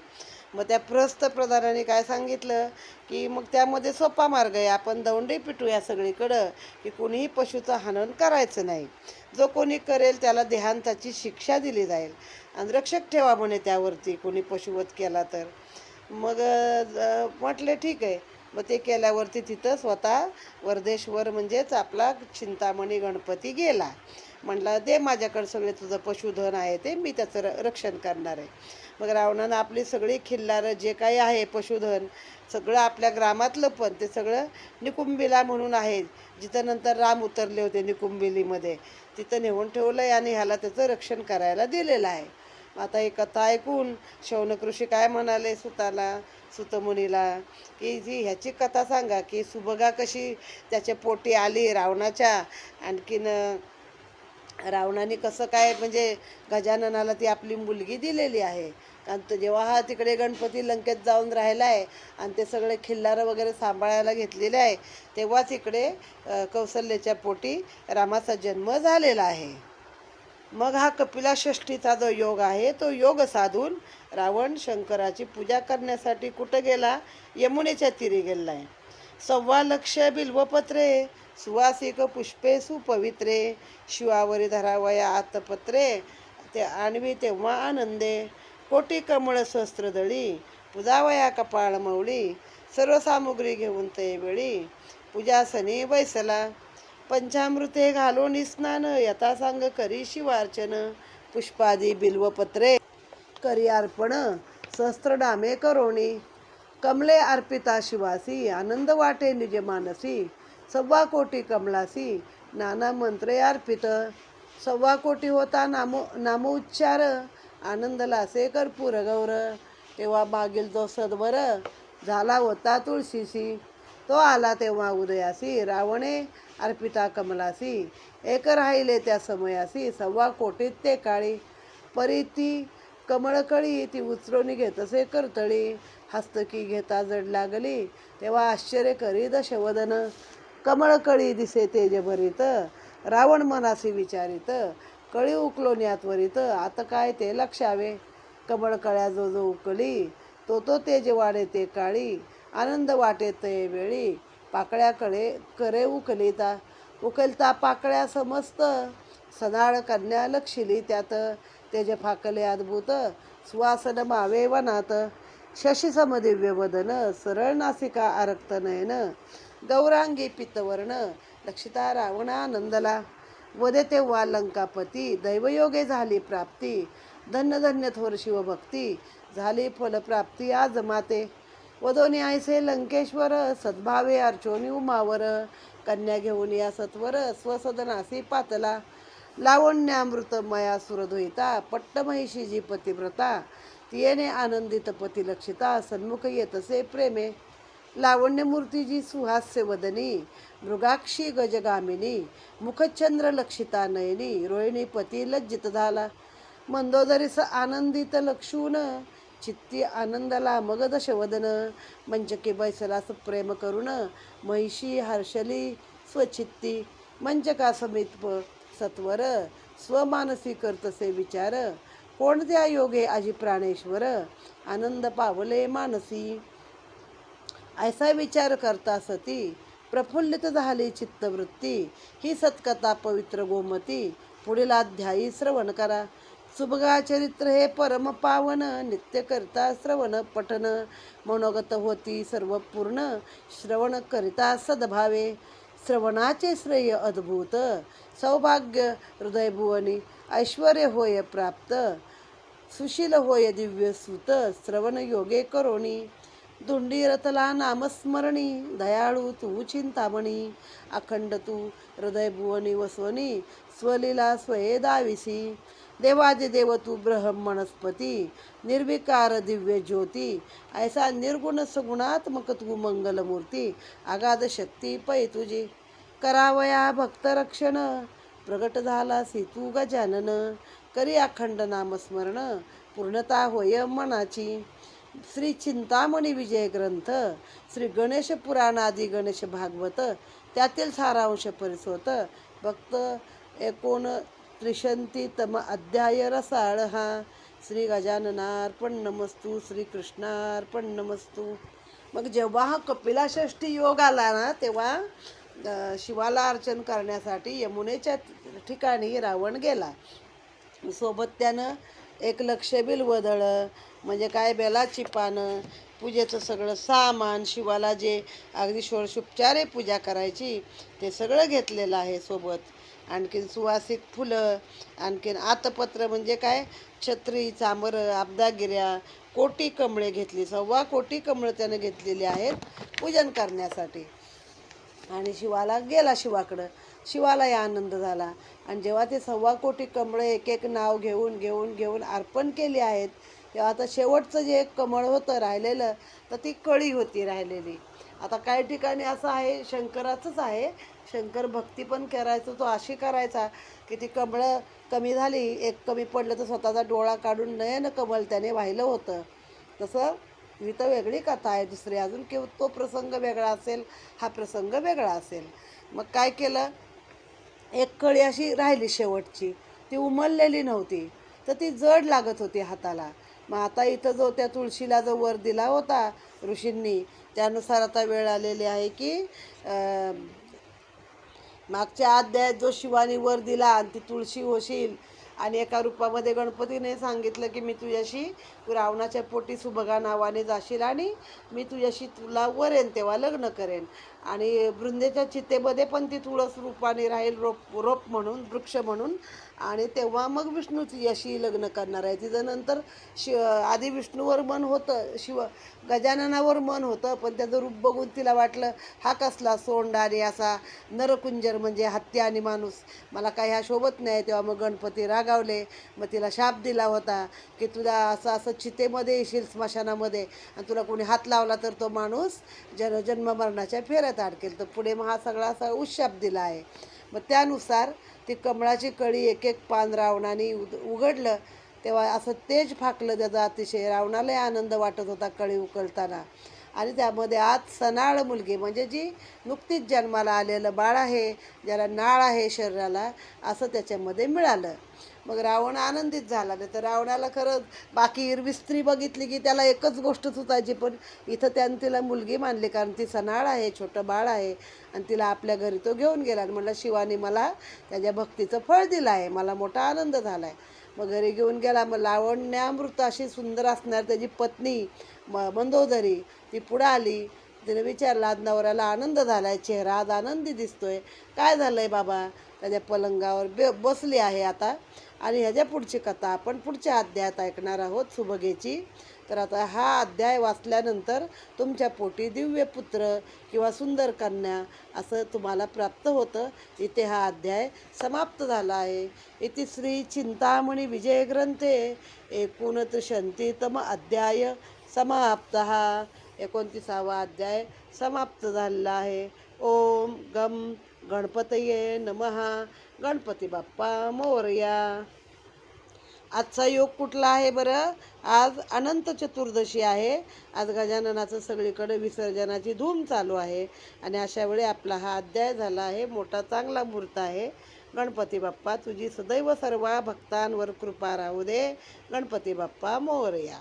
मग त्या प्रस्थ प्रधानाने काय सांगितलं की मग त्यामध्ये सोपा मार्ग आहे, आपण दौंडी पिटूया सगळीकडं की कोणीही पशुचं हनन करायचं नाही. जो कोणी करेल त्याला देहांताची शिक्षा दिली जाईल आणि रक्षक ठेवा म्हणे त्यावरती कोणी पशुवध केला तर. मग म्हटले ठीक आहे. मग ते केल्यावरती तिथं स्वतः वर्धेश्वर म्हणजेच आपला चिंतामणी गणपती गेला. म्हणला दे माझ्याकडे सगळे तुझं पशुधन आहे ते, मी त्याचं रक्षण करणार आहे. मग रावणानं आपली सगळी खिल्लारं जे काही आहे पशुधन सगळं आपल्या ग्रामातलं पण ते सगळं निकुंबिला म्हणून आहे, जिथं नंतर राम उतरले होते निकुंबिलीमध्ये, तिथं नेऊन ठेवलं आहे आणि ह्याला त्याचं रक्षण करायला दिलेलं आहे. आता ही कथा ऐकून शौनक ऋषी काय म्हणाले सुतमुनीला की जी ह्याची कथा सांगा की सुभगा कशी त्याच्या पोटी आली रावणाच्या, आणखीन रावणाने कसं काय म्हणजे गजाननाला ती आपली मुलगी दिलेली आहे. आणि तो जेव्हा हा तिकडे गणपती लंकेत जाऊन राहिला आहे आणि ते सगळे खिल्लारं वगैरे सांभाळायला घेतलेले आहे, तेव्हाच इकडे कौसल्याच्या पोटी रामाचा जन्म झालेला आहे. मग हा कपिला षष्ठीचा जो योग आहे तो योग साधून रावण शंकराची पूजा करण्यासाठी कुठं गेला, यमुनेच्या तीरी गेला आहे. 1,15,00,000 बिल्वपत्रे सुवासिक पुष्पे सुपवित्रे शिवावरी धरावया आतपत्रे ते आणवी तेव्हा आनंदे कोटी कमळ सहस्त्रदळी पूजावया कपाळ मौळी सर्व सामुग्री घेऊन ते वेळी पूजासनी बैसला पंचामृते घालून स्नान यथासांग करी शिवार्चन पुष्पादी बिल्वपत्रे करी अर्पण सहस्त्रनामे करोणी कमले अर्पिता शिवासी आनंद वाटे निज मानसी 1,15,00,000 कमलासी नाना मंत्रे अर्पित 1,15,00,000 होता नामोच्चार आनंद लासे कर्पूर गौर तेव्हा मागील जो सद्वर झाला होता तुळशीसी तो आला तेव्हा उदयासी रावणे अर्पिता कमलासी एक राहिले त्या समयासी 1,15,00,000 ते काळी परी कमळकळी ती उचलून घेत असे करतळी हस्तकी घेता जड लागली तेव्हा आश्चर्य करी दशवदन कमळकळी दिसे तेज भरीत रावण मनासी विचारित कळी उकलोन्यात वरीत आता काय ते लक्षावे कमळकळ्या जो जो उकली तो तेज वाढे ते काळी आनंद वाटे ते वेळी पाकळ्याकडे करे उकलता पाकळ्या समस्त सनाळ कन्या लक्षिली त्यात तेज फाकले अद्भुत सुवासन मावे वनात शशी समदिव्य वदन सरळ नासिका आरक्त नयन गौरांगी पित्तवर्ण लक्षिता रावण आनंदला वदे तेव्हा लंकापती दैवयोगे झाली प्राप्ती धन्य धन्य थोर शिवभक्ती झाली फलप्राप्ती आज माते वदोनी ऐसे लंकेश्वर सद्भावे अर्चोनी उमावर कन्या घेऊन या सत्वर स्वसदनासी पातला लावण्यामृत मया सुरधोईता पट्टमहिषी पतिव्रता तियेने आनंदित पती लक्षिता सन्मुख येतसे प्रेमे लावण्यमूर्ती सुहास्य वदनी मृगाक्षी गजगामिनी मुखचंद्र लक्षिता नयनी रोहिणी पती लज्जित झाला मंदोदरीस आनंदित लक्षून चित्ती आनंदला मग दशवदन मंचकी बैसला सुप्रेम करुण महिषी हर्षली स्वचित्ती मंचका समीप सत्वर स्वमानसी करतसे विचार कोणत्या योगे आजी प्राणेश्वर आनंद पावले मानसी ऐसा विचार करता सती प्रफुल्लित झाली चित्तवृत्ती ही सत्कथा पवित्र गोमती पुढील अध्यायी श्रवण करा. सुभगा चरित्र हे परम पावन नित्य करता श्रवण पठन मनोगत होती सर्व पूर्ण श्रवण करिता सद्भावे श्रवणाचे श्रेय अद्भुत सौभाग्य हृदयभुवनी ऐश्वर्य होय प्राप्त सुशील होय दिव्य सुत श्रवण योगे करोणी धुंडी रतला नामस्मरणी दयाळू तू चिंतामणी अखंड तू हृदयभुवनी वसवणी स्वलीला स्वये दाविसी देवादिदेव तू ब्रह्मणस्पती, निर्विकार दिव्य ज्योती, ऐसा निर्गुण सगुणात्मक तू मंगलमूर्ती, अगाध शक्ती पै तुझी, करावया भक्त रक्षण, प्रगट झालासी तू गजानन, करी अखंड नामस्मरण, पूर्णता होय मनाची. श्री चिंतामणी विजय ग्रंथ, श्री गणेश पुराणादी गणेश भागवत, त्यातील सारांश परिसोत, भक्त 29तम अध्याय रसाळ हा. श्री गजाननार्पण नमस्तू, श्री कृष्णार्पण नमस्तू. मग जेव्हा हा कपिलाषष्ठी योग आला ना, तेव्हा शिवाला अर्चन करण्यासाठी यमुनेच्या ठिकाणी रावण गेला. सोबत त्यानं एक लक्षबिल वदळं, म्हणजे काय बेलाची पानं, पूजेचं सगळं सामान, शिवाला जे अगदी षोडशोपचारे पूजा करायची ते सगळं घेतलेलं आहे सोबत. आणखीन सुवासिक फुलं, आणखीन आतपत्र म्हणजे काय, छत्री, चामरं, आब्दागिऱ्या, कोटी कमळे घेतली, 1.25 कोटी कमळं त्यानं घेतलेली आहेत पूजन करण्यासाठी. आणि शिवाला गेला शिवाकडं. शिवालाही आनंद झाला. आणि जेव्हा ते 1.25 कोटी कमळे एक एक नाव घेऊन घेऊन घेऊन अर्पण केली आहेत, तेव्हा आता शेवटचं जे एक कमळ होतं राहिलेलं, तर ती कळी होती राहिलेली. आता काही ठिकाणी असं आहे, शंकराचंच आहे, शंकर भक्ती पण करायचं, तो अशी करायचा की ती कमळं कमी झाली, एक कमी पडलं तर स्वतःचा डोळा काढून नयन कमल त्याने वाहिलं होतं. तसं ही तर वेगळी कथा आहे दुसरी अजून, की तो प्रसंग वेगळा असेल, हा प्रसंग वेगळा असेल. मग काय केलं, एक कळी अशी राहिली शेवटची, ती उमललेली नव्हती, तर ती जड लागत होती हाताला. मग आता इथं जो त्या तुळशीला जो वर दिला होता ऋषींनी, त्यानुसार आता वेळ आलेली आहे की मागच्या अध्यायात जो शिवानी वर दिला आणि ती तुळशी होशील, आणि एका रूपामध्ये गणपतीने सांगितलं की मी तुझ्याशी रावणाच्या पोटी सुभगा नावाने जाशील आणि मी तुझ्याशी तुला वरेन तेव्हा लग्न करेन. आणि वृंदेच्या चितेमध्ये पण ती तुळस रूपाने राहील, रोप म्हणून, वृक्ष म्हणून. आणि तेव्हा मग विष्णू तुझ्याशी लग्न करणार आहे. तिचं नंतर आधी विष्णूवर मन होतं, गजाननावर मन होतं, पण त्याचं रूप बघून तिला वाटलं हा कसला सोंड आणि असा नरकुंजर, म्हणजे हत्ती आणि माणूस, मला काही ह्या शोभत नाही. तेव्हा मग गणपती रागावले. मग तिला शाप दिला होता की तुला असं असं चितेमध्ये येशील, स्मशानामध्ये, आणि तुला कोणी हात लावला तर तो माणूस जन्म मरणाच्या फेऱ्यात अडकेल. तर पुढे मग हा सगळा असा उशाप दिला आहे. मग त्यानुसार ती कमळाची कळी एक एक पान रावणाने उघडलं, तेव्हा असं तेज फाकलं त्याचा अतिशय. रावणालाही आनंद वाटत होता कळी उकळताना. आणि त्यामध्ये आज सनाळ मुलगी, म्हणजे जी नुकतीच जन्माला आलेलं बाळ आहे, ज्याला नाळ आहे शरीराला, असं त्याच्यामध्ये मिळालं. मग रावण आनंदित झाला. नाही तर रावणाला खरंच बाकी हिरवी स्त्री बघितली की त्याला एकच गोष्ट सुचायची, पण इथं त्यानं तिला मुलगी मानली, कारण ती सनाळ आहे, छोटं बाळ आहे, आणि तिला आपल्या घरी तो घेऊन गेला. आणि म्हणलं शिवानी मला त्याच्या भक्तीचं फळ दिलं आहे, मला मोठा आनंद झाला आहे. मग घरी घेऊन गेला. मग लावण्यामृत अशी सुंदर असणार त्याची पत्नी मंदोदरी, ती पुढं आली. तिने विचारलं, आज नवऱ्याला आनंद झाला आहे, चेहरा आज आनंदी दिसतोय, काय झालं आहे बाबा. त्याच्या पलंगावर बसली आहे आता. आणि ह्याच्या पुढची कथा आपण पुढच्या अध्यायात ऐकणार आहोत, सुभगेची. तर आता हा अध्याय वाचल्यानंतर तुमच्या पोटी दिव्य पुत्र किंवा सुंदर कन्या असं तुम्हाला प्राप्त होतं. इथे हा अध्याय समाप्त झाला आहे. इति श्री चिंतामणी विजय ग्रंथे 29तम अध्याय समाप्त. 29वा अध्याय समाप्त झालेला आहे. ओम गम गणपतये नमः. गणपती बाप्पा मोरया. आजचा योग कुठला आहे बरं? आज अनंत चतुर्दशी आहे. आज गजाननाचं सगळीकडे विसर्जनाची धूम चालू आहे. आणि अशा वेळी आपला हा अध्याय झाला आहे. मोठा चांगला मुहूर्त आहे. गणपती बाप्पा तुझी सदैव सर्व भक्तांवर कृपा राहू दे. गणपती बाप्पा मोरया.